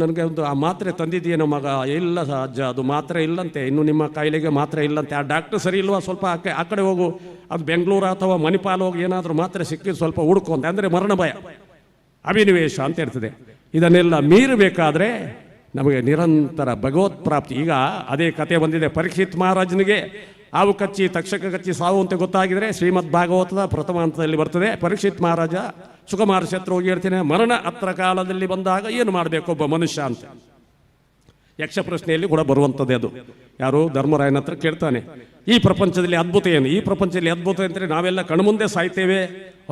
ನನಗೆ ಒಂದು ಆ ಮಾತ್ರೆ ತಂದಿದ್ದೀಯ ಮಗ. ಇಲ್ಲ ಅಜ್ಜ, ಅದು ಮಾತ್ರೆ ಇಲ್ಲಂತೆ, ಇನ್ನು ನಿಮ್ಮ ಕಾಯಿಲೆಗೆ ಮಾತ್ರೆ ಇಲ್ಲಂತೆ. ಆ ಡಾಕ್ಟ್ರ್ ಸರಿ ಇಲ್ವಾ, ಸ್ವಲ್ಪ ಆ ಕಡೆ ಹೋಗು, ಅದು ಬೆಂಗಳೂರು ಅಥವಾ ಮಣಿಪಾಲ್ ಹೋಗಿ ಏನಾದರೂ ಮಾತ್ರೆ ಸಿಕ್ಕಿದ್ದು ಸ್ವಲ್ಪ ಹುಡ್ಕೊಂತ. ಅಂದರೆ ಮರಣ ಭಯ, ಅಭಿನಿವೇಶ ಅಂತ ಇರ್ತದೆ. ಇದನ್ನೆಲ್ಲ ಮೀರಬೇಕಾದ್ರೆ ನಮಗೆ ನಿರಂತರ ಭಗವತ್ ಪ್ರಾಪ್ತಿ. ಈಗ ಅದೇ ಕತೆ ಬಂದಿದೆ. ಪರೀಕ್ಷಿತ್ ಮಹಾರಾಜನಿಗೆ ಹಾವು ಕಚ್ಚಿ ತಕ್ಷಕ ಕಚ್ಚಿ ಸಾವು ಅಂತ ಗೊತ್ತಾಗಿದ್ರೆ ಶ್ರೀಮದ್ ಭಾಗವತದ ಪ್ರಥಮ ಹಂತದಲ್ಲಿ ಬರ್ತದೆ. ಪರೀಕ್ಷಿತ್ ಮಹಾರಾಜ ಶುಕಮಹರ್ಷಿ ಹತ್ರ ಹೋಗಿ ಹೇಳ್ತೀನಿ, ಮರಣ ಹತ್ರ ಕಾಲದಲ್ಲಿ ಬಂದಾಗ ಏನು ಮಾಡಬೇಕು ಒಬ್ಬ ಮನುಷ್ಯ ಅಂತ. ಯಕ್ಷ ಪ್ರಶ್ನೆಯಲ್ಲಿ ಕೂಡ ಬರುವಂಥದ್ದೇ ಅದು. ಯಾರು ಧರ್ಮರಾಯನ ಹತ್ರ ಕೇಳ್ತಾನೆ, ಈ ಪ್ರಪಂಚದಲ್ಲಿ ಅದ್ಭುತ ಏನು? ಈ ಪ್ರಪಂಚದಲ್ಲಿ ಅದ್ಭುತ ಅಂದರೆ ನಾವೆಲ್ಲ ಕಣ್ಮುಂದೆ ಸಾಯ್ತೇವೆ,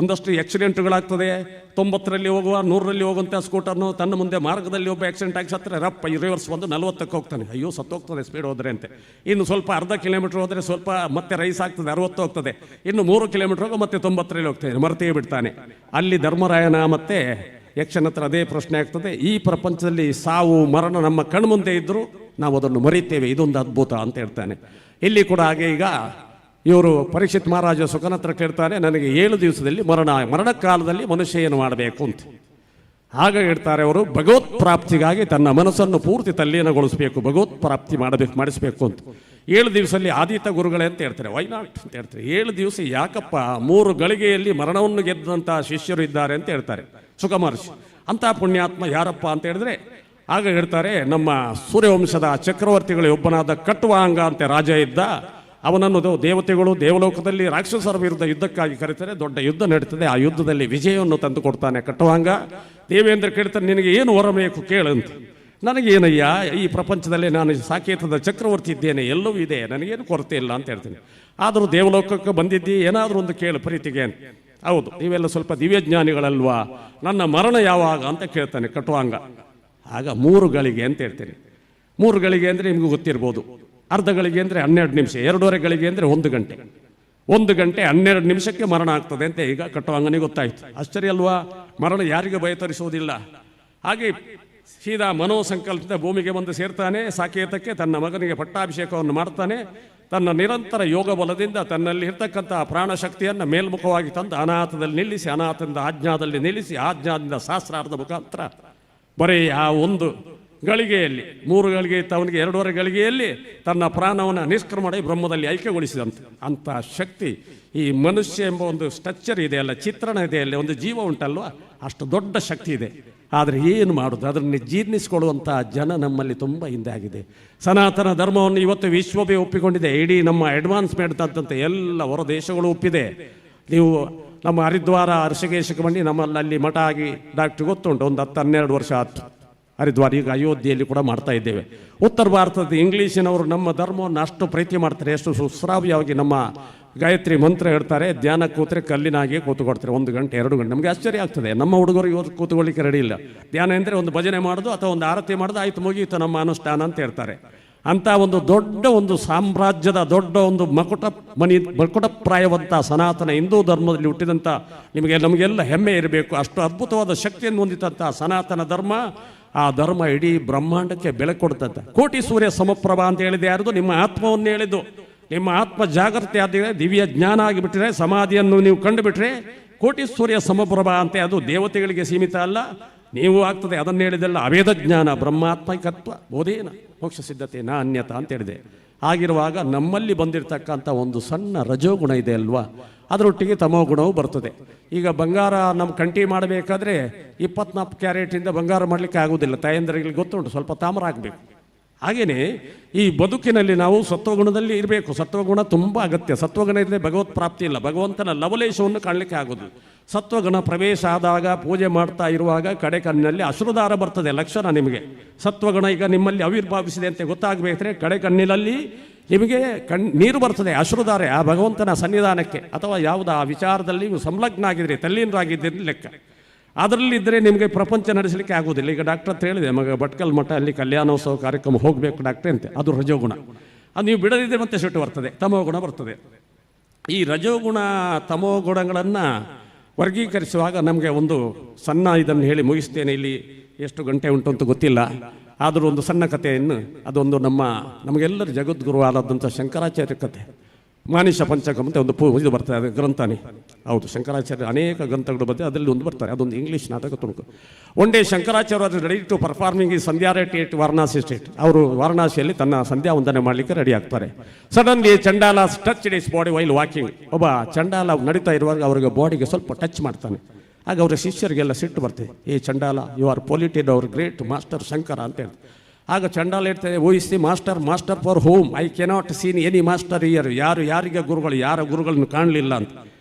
ಒಂದಷ್ಟು ಆಕ್ಸಿಡೆಂಟ್ಗಳಾಗ್ತದೆ. 90ರಲ್ಲಿ ಹೋಗುವ 100ರಲ್ಲಿ ಹೋಗುವಂಥ ಸ್ಕೂಟರ್ನು ತನ್ನ ಮುಂದೆ ಮಾರ್ಗದಲ್ಲಿ ಒಬ್ಬ ಆಕ್ಸಿಡೆಂಟ್ ಆಗಿ ಸತ್ತರೆ ರಪ್ಪ ರಿವರ್ಸ್ ಬಂದು 40ಕ್ಕೆ ಹೋಗ್ತಾನೆ. ಅಯ್ಯೋ, ಸತ್ತೋಗ್ತದೆ ಸ್ಪೀಡ್ ಹೋದರೆ ಅಂತೆ. ಇನ್ನು ಸ್ವಲ್ಪ ಅರ್ಧ ಕಿಲೋಮೀಟರ್ ಹೋದರೆ ಸ್ವಲ್ಪ ಮತ್ತೆ ರೈಸ್ ಆಗ್ತದೆ, 60 ಹೋಗ್ತದೆ. ಇನ್ನು 3 ಕಿಲೋಮೀಟರ್ ಹೋಗಿ ಮತ್ತೆ 90ರಲ್ಲಿ ಹೋಗ್ತಾನೆ, ಮರ್ತೇ ಬಿಡ್ತಾನೆ. ಅಲ್ಲಿ ಧರ್ಮರಾಯನ ಮತ್ತೆ ಯಕ್ಷನ ಹತ್ರ ಅದೇ ಪ್ರಶ್ನೆ ಆಗ್ತದೆ. ಈ ಪ್ರಪಂಚದಲ್ಲಿ ಸಾವು ಮರಣ ನಮ್ಮ ಕಣ್ಮುಂದೆ ಇದ್ದರೂ ನಾವು ಅದನ್ನು ಮರಿತೇವೆ, ಇದೊಂದು ಅದ್ಭುತ ಅಂತ ಹೇಳ್ತಾನೆ. ಇಲ್ಲಿ ಕೂಡ ಹಾಗೆ. ಈಗ ಇವರು ಪರೀಕ್ಷಿತ್ ಮಹಾರಾಜ ಸುಖನ ಹತ್ರ ಕೇಳ್ತಾರೆ, ನನಗೆ 7 ದಿವಸದಲ್ಲಿ ಮರಣ ಕಾಲದಲ್ಲಿ ಮನುಷ್ಯ ಏನು ಮಾಡಬೇಕು ಅಂತ. ಆಗ ಹೇಳ್ತಾರೆ ಅವರು, ಭಗವತ್ ಪ್ರಾಪ್ತಿಗಾಗಿ ತನ್ನ ಮನಸ್ಸನ್ನು ಪೂರ್ತಿ ತಲ್ಲೀನಗೊಳಿಸಬೇಕು, ಭಗವತ್ ಪ್ರಾಪ್ತಿ ಮಾಡಿಸಬೇಕು ಅಂತ. 7 ದಿವಸದಲ್ಲಿ ಆದಿತ ಗುರುಗಳೇ ಅಂತ ಹೇಳ್ತಾರೆ. ವೈ ನಾಟ್ ಅಂತ ಹೇಳ್ತಾರೆ. 7 ದಿವಸ ಯಾಕಪ್ಪ? 3 ಗಳಿಗೆಯಲ್ಲಿ ಮರಣವನ್ನು ಗೆದ್ದಂಥ ಶಿಷ್ಯರು ಇದ್ದಾರೆ ಅಂತ ಹೇಳ್ತಾರೆ ಶುಕಮಹರ್ಷಿ. ಅಂಥ ಪುಣ್ಯಾತ್ಮ ಯಾರಪ್ಪ ಅಂತ ಹೇಳಿದ್ರೆ ಆಗ ಹೇಳ್ತಾರೆ, ನಮ್ಮ ಸೂರ್ಯವಂಶದ ಚಕ್ರವರ್ತಿಗಳ ಒಬ್ಬನಾದ ಕಟ್ವಾಂಗ ಅಂತ ರಾಜ ಇದ್ದ. ಅವನನ್ನು ದೇವತೆಗಳು ದೇವಲೋಕದಲ್ಲಿ ರಾಕ್ಷಸರ ವಿರುದ್ಧ ಯುದ್ಧಕ್ಕಾಗಿ ಕರೀತಾರೆ. ದೊಡ್ಡ ಯುದ್ಧ ನಡೀತದೆ. ಆ ಯುದ್ಧದಲ್ಲಿ ವಿಜಯವನ್ನು ತಂದು ಕೊಡ್ತಾನೆ ಕಟ್ವಾಂಗ. ದೇವೇಂದ್ರ ಕೇಳ್ತಾನೆ, ನಿನಗೆ ಏನು ವರ ಬೇಕು ಕೇಳಂತ. ನನಗೇನಯ್ಯ, ಈ ಪ್ರಪಂಚದಲ್ಲಿ ನಾನು ಸಾಕೇತದ ಚಕ್ರವರ್ತಿ ಇದ್ದೇನೆ, ಎಲ್ಲವೂ ಇದೆ, ನನಗೇನು ಕೊರತೆ ಇಲ್ಲ ಅಂತ ಹೇಳ್ತೀನಿ. ಆದರೂ ದೇವಲೋಕಕ್ಕೆ ಬಂದಿದ್ದಿ, ಏನಾದರೂ ಒಂದು ಕೇಳು ಪ್ರೀತಿಗೆ ಅಂತ. ಹೌದು, ನೀವೆಲ್ಲ ಸ್ವಲ್ಪ ದಿವ್ಯಜ್ಞಾನಿಗಳಲ್ವಾ, ನನ್ನ ಮರಣ ಯಾವಾಗ ಅಂತ ಕೇಳ್ತಾನೆ ಕಟ್ವಾಂಗ. ಆಗ 3 ಗಳಿಗೆ ಅಂತ ಹೇಳ್ತೇನೆ. 3 ಗಳಿಗೆ ಅಂದರೆ ನಿಮಗೂ ಗೊತ್ತಿರ್ಬೋದು. ಅರ್ಧ ಗಳಿಗೆ ಅಂದರೆ 12 ನಿಮಿಷ, 2.5 ಗಳಿಗೆ ಅಂದರೆ 1 ಗಂಟೆ. 1 ಗಂಟೆ 12 ನಿಮಿಷಕ್ಕೆ ಮರಣ ಆಗ್ತದೆ ಅಂತ ಈಗ ಕಟ್ವಾಂಗನಿಗೆ ಗೊತ್ತಾಯ್ತು. ಆಶ್ಚರ್ಯ ಅಲ್ವಾ? ಮರಣ ಯಾರಿಗೆ ಭಯತರಿಸುವುದಿಲ್ಲ. ಹಾಗೆ ಸೀದಾ ಮನೋಸಂಕಲ್ಪದ ಭೂಮಿಗೆ ಬಂದು ಸೇರ್ತಾನೆ. ಸಾಕೇತಕ್ಕೆ ತನ್ನ ಮಗನಿಗೆ ಪಟ್ಟಾಭಿಷೇಕವನ್ನು ಮಾಡ್ತಾನೆ. ತನ್ನ ನಿರಂತರ ಯೋಗ ಬಲದಿಂದ ತನ್ನಲ್ಲಿ ಇರ್ತಕ್ಕಂಥ ಪ್ರಾಣಶಕ್ತಿಯನ್ನು ಮೇಲ್ಮುಖವಾಗಿ ತಂದು ಅನಾಥದಲ್ಲಿ ನಿಲ್ಲಿಸಿ, ಅನಾಥದಿಂದ ಆಜ್ಞಾದಲ್ಲಿ ನಿಲ್ಲಿಸಿ, ಆಜ್ಞಾದಿಂದ ಸಹಸ್ರಾರ್ಧ ಮುಖಾಂತರ ಬರೀ ಆ 1 ಗಳಿಗೆಯಲ್ಲಿ 3 ಗಳಿಗೆ ಇತ್ತು ಅವನಿಗೆ, 2.5 ಗಳಿಗೆಯಲ್ಲಿ ತನ್ನ ಪ್ರಾಣವನ್ನು ನಿಷ್ಕ್ರಮಣ ಬ್ರಹ್ಮದಲ್ಲಿ ಐಕ್ಯಗೊಳಿಸಿದಂತೆ. ಅಂಥ ಶಕ್ತಿ ಈ ಮನುಷ್ಯ ಎಂಬ ಒಂದು ಸ್ಟ್ರಕ್ಚರ್ ಇದೆಯಲ್ಲ, ಚಿತ್ರಣ ಇದೆಯಲ್ಲ, ಒಂದು ಜೀವ ಉಂಟಲ್ವ, ಅಷ್ಟು ದೊಡ್ಡ ಶಕ್ತಿ ಇದೆ. ಆದರೆ ಏನು ಮಾಡೋದು? ಅದನ್ನು ಜೀರ್ಣಿಸಿಕೊಳ್ಳುವಂಥ ಜನ ನಮ್ಮಲ್ಲಿ ತುಂಬ ಹಿಂದೆ ಆಗಿದೆ. ಸನಾತನ ಧರ್ಮವನ್ನು ಇವತ್ತು ವಿಶ್ವವೇ ಒಪ್ಪಿಕೊಂಡಿದೆ. ಇಡೀ ನಮ್ಮ ಅಡ್ವಾನ್ಸ್ಮೆಂಟ್ ಅಂತಂತೆ ಎಲ್ಲ ಹೊರ ದೇಶಗಳು ಒಪ್ಪಿದೆ. ನೀವು ನಮ್ಮ ಹರಿದ್ವಾರ ಋಷಿಕೇಶಕ್ಕೆ ಬಂದು ನಮ್ಮಲ್ಲಿ ಅಲ್ಲಿ ಮಠ ಆಗಿ ಡಾಕ್ಟ್ರಿಗೆ ಗೊತ್ತುಂಟು, ಒಂದು 10-12 ವರ್ಷ ಆಯ್ತು ಹರಿದ್ವಾರ. ಈಗ ಅಯೋಧ್ಯೆಯಲ್ಲಿ ಕೂಡ ಮಾಡ್ತಾ ಇದ್ದೇವೆ. ಉತ್ತರ ಭಾರತದ ಇಂಗ್ಲೀಷಿನವರು ನಮ್ಮ ಧರ್ಮವನ್ನು ಅಷ್ಟು ಪ್ರೀತಿ ಮಾಡ್ತಾರೆ, ಎಷ್ಟು ಸುಶ್ರಾವ್ಯವಾಗಿ ನಮ್ಮ ಗಾಯತ್ರಿ ಮಂತ್ರ ಹೇಳ್ತಾರೆ, ಧ್ಯಾನ ಕೂತ್ರೆ ಕಲ್ಲಿನಾಗೆ ಕೂತ್ಕೊಡ್ತಾರೆ 1 ಗಂಟೆ 2 ಗಂಟೆ. ನಮಗೆ ಆಶ್ಚರ್ಯ ಆಗ್ತದೆ, ನಮ್ಮ ಹುಡುಗರು ಇವತ್ತು ಕೂತ್ಕೊಳ್ಳಿಕ್ಕೆ ರೆಡಿ ಇಲ್ಲ. ಧ್ಯಾನ ಅಂದರೆ ಒಂದು ಭಜನೆ ಮಾಡೋದು ಅಥವಾ ಒಂದು ಆರತಿ ಮಾಡೋದು, ಆಯ್ತು ಮುಗಿಯಿತು ನಮ್ಮ ಅನುಷ್ಠಾನ ಅಂತ ಹೇಳ್ತಾರೆ. ಅಂಥ ಒಂದು ದೊಡ್ಡ ಒಂದು ಸಾಮ್ರಾಜ್ಯದ ದೊಡ್ಡ ಒಂದು ಮಕುಟಪ್ರಾಯವಂಥ ಸನಾತನ ಹಿಂದೂ ಧರ್ಮದಲ್ಲಿ ಹುಟ್ಟಿದಂಥ ನಮಗೆಲ್ಲ ಹೆಮ್ಮೆ ಇರಬೇಕು. ಅಷ್ಟು ಅದ್ಭುತವಾದ ಶಕ್ತಿಯನ್ನು ಹೊಂದಿದಂಥ ಸನಾತನ ಧರ್ಮ, ಆ ಧರ್ಮ ಇಡೀ ಬ್ರಹ್ಮಾಂಡಕ್ಕೆ ಬೆಳಕು ಕೊಡ್ತಂತೆ. ಕೋಟಿ ಸೂರ್ಯ ಸಮಪ್ರಭಾ ಅಂತ ಹೇಳಿದೆ ಯಾರ್ದು? ನಿಮ್ಮ ಆತ್ಮವನ್ನು ಹೇಳಿದ್ದು. ನಿಮ್ಮ ಆತ್ಮ ಜಾಗೃತಿ ಆದರೆ, ದಿವ್ಯ ಜ್ಞಾನ ಆಗಿಬಿಟ್ರೆ, ಸಮಾಧಿಯನ್ನು ನೀವು ಕಂಡುಬಿಟ್ರೆ ಕೋಟಿ ಸೂರ್ಯ ಸಮಪ್ರಭಾ ಅಂತೆ. ಅದು ದೇವತೆಗಳಿಗೆ ಸೀಮಿತ ಅಲ್ಲ, ನೀವು ಆಗ್ತದೆ. ಅದನ್ನು ಹೇಳಿದೆಲ್ಲ ಅವೇದ ಜ್ಞಾನ, ಬ್ರಹ್ಮಾತ್ಮಕತ್ವ ಬೋಧೇನ ಮೋಕ್ಷ ಸಿದ್ಧತೆ ನಾ ಅನ್ಯತಾ ಅಂತ ಹೇಳಿದೆ. ಆಗಿರುವಾಗ ನಮ್ಮಲ್ಲಿ ಬಂದಿರತಕ್ಕಂಥ ಒಂದು ಸಣ್ಣ ರಜೋಗುಣ ಇದೆ ಅಲ್ವಾ, ಅದರೊಟ್ಟಿಗೆ ತಮೋಗುಣವೂ ಬರ್ತದೆ. ಈಗ ಬಂಗಾರ ನಮ್ಮ ಕಂಟಿ ಮಾಡಬೇಕಾದ್ರೆ 24 ಕ್ಯಾರೆಟಿಂದ ಬಂಗಾರ ಮಾಡಲಿಕ್ಕೆ ಆಗೋದಿಲ್ಲ. ತಾಯಂದ್ರಿಗೆ ಗೊತ್ತುಂಟು, ಸ್ವಲ್ಪ ತಾಮ್ರ ಆಗಬೇಕು. ಹಾಗೆಯೇ ಈ ಬದುಕಿನಲ್ಲಿ ನಾವು ಸತ್ವಗುಣದಲ್ಲಿ ಇರಬೇಕು. ಸತ್ವಗುಣ ತುಂಬ ಅಗತ್ಯ. ಸತ್ವಗುಣ ಇದ್ದರೆ ಭಗವತ್ ಪ್ರಾಪ್ತಿ ಇಲ್ಲ, ಭಗವಂತನ ಲವಲೇಶವನ್ನು ಕಾಣಲಿಕ್ಕೆ ಆಗೋದು. ಸತ್ವಗುಣ ಪ್ರವೇಶ ಆದಾಗ, ಪೂಜೆ ಮಾಡ್ತಾ ಇರುವಾಗ ಕಡೆ ಕಣ್ಣಿನಲ್ಲಿ ಅಶ್ರುಧಾರ ಬರ್ತದೆ, ಲಕ್ಷಣ ನಿಮಗೆ. ಸತ್ವಗುಣ ಈಗ ನಿಮ್ಮಲ್ಲಿ ಆವಿರ್ಭಾವಿಸಿದೆ ಅಂತ ಗೊತ್ತಾಗಬೇಕಾದ್ರೆ ಕಡೆ ಕಣ್ಣಿನಲ್ಲಿ ನಿಮಗೆ ನೀರು ಬರ್ತದೆ, ಅಶ್ರುಧಾರೆ, ಆ ಭಗವಂತನ ಸನ್ನಿಧಾನಕ್ಕೆ ಅಥವಾ ಯಾವುದೋ ಆ ವಿಚಾರದಲ್ಲಿ ನೀವು ಸಂಲಗ್ನ ಆಗಿದ್ರಿ, ತಲ್ಲೀನರಾಗಿದ್ದೀರಿ ಲೆಕ್ಕ. ಅದರಲ್ಲಿದ್ದರೆ ನಿಮಗೆ ಪ್ರಪಂಚ ನಡೆಸಲಿಕ್ಕೆ ಆಗೋದಿಲ್ಲ. ಈಗ ಡಾಕ್ಟರ್ ಅಂತ ಹೇಳಿದೆ, ಮಗ ಭಟ್ಕಲ್ ಮಠ ಅಲ್ಲಿ ಕಲ್ಯಾಣೋತ್ಸವ ಕಾರ್ಯಕ್ರಮ ಹೋಗಬೇಕು ಡಾಕ್ಟ್ರೆ ಅಂತೆ, ಅದು ರಜೋಗುಣ. ಅದು ನೀವು ಬಿಡದಿದ್ದರೆ ಮತ್ತೆ ಸಿಟ್ಟು ಬರ್ತದೆ, ತಮೋಗುಣ ಬರ್ತದೆ. ಈ ರಜೋಗುಣ ತಮೋಗುಣಗಳನ್ನು ವರ್ಗೀಕರಿಸುವಾಗ ನಮಗೆ ಒಂದು ಸಣ್ಣ ಇದನ್ನು ಹೇಳಿ ಮುಗಿಸ್ತೇನೆ. ಇಲ್ಲಿ ಎಷ್ಟು ಗಂಟೆ ಉಂಟು ಅಂತ ಗೊತ್ತಿಲ್ಲ, ಆದರೂ ಒಂದು ಸಣ್ಣ ಕಥೆಯನ್ನು, ಅದೊಂದು ನಮಗೆಲ್ಲರ ಜಗದ್ಗುರುವಾದಂಥ ಶಂಕರಾಚಾರ್ಯ ಕಥೆ. ಮಾನಿಷ ಪಂಚಕಂ ಅಂತ ಒಂದು ಇದು ಬರ್ತದೆ, ಅದು ಗ್ರಂಥನೇ ಹೌದು. ಶಂಕರಾಚಾರ್ಯ ಅನೇಕ ಗ್ರಂಥಗಳು ಬಂದಿದೆ, ಅದರಲ್ಲಿ ಒಂದು ಬರ್ತಾರೆ, ಅದೊಂದು ಇಂಗ್ಲೀಷ್ ನಾಟಕ ತುಣುಕು. ಒನ್ ಡೇ ಶಂಕರಾಚಾರ್ಯ ಅದು ರೆಡಿ ಟು ಪರ್ಫಾರ್ಮಿಂಗ್ ಈ ಸಂಧ್ಯಾ ರೇಟ್ ವಾರಣಾಸಿ ಸ್ಟೇಟ್. ಅವರು ವಾರಣಾಸಿಯಲ್ಲಿ ತನ್ನ ಸಂಧ್ಯಾ ವಂದನೆ ಮಾಡಲಿಕ್ಕೆ ರೆಡಿ ಆಗ್ತಾರೆ. Suddenly chandala touch his body while walking. ಒಬ್ಬ ಚಂಡಾಲ ನಡೀತಾ ಇರುವಾಗ ಅವ್ರಿಗೆ ಬಾಡಿಗೆ ಸ್ವಲ್ಪ ಟಚ್ ಮಾಡ್ತಾನೆ. ಆಗ ಅವರ ಶಿಷ್ಯರಿಗೆಲ್ಲ ಸಿಟ್ಟು ಬರ್ತದೆ, ಏ ಚಂಡಾಲ, you are polluted our great master Shankara ಅಂತ ಹೇಳ್ತಾರೆ. ಆಗ ಚಂಡಾಲ ಹೇಳ್ತದೆ, oh is the master, master for whom, I cannot seen any master here. ಯಾರಿಗೆ ಗುರುಗಳು, ಯಾರ ಗುರುಗಳನ್ನು ಕಾಣಲಿಲ್ಲ ಅಂತ.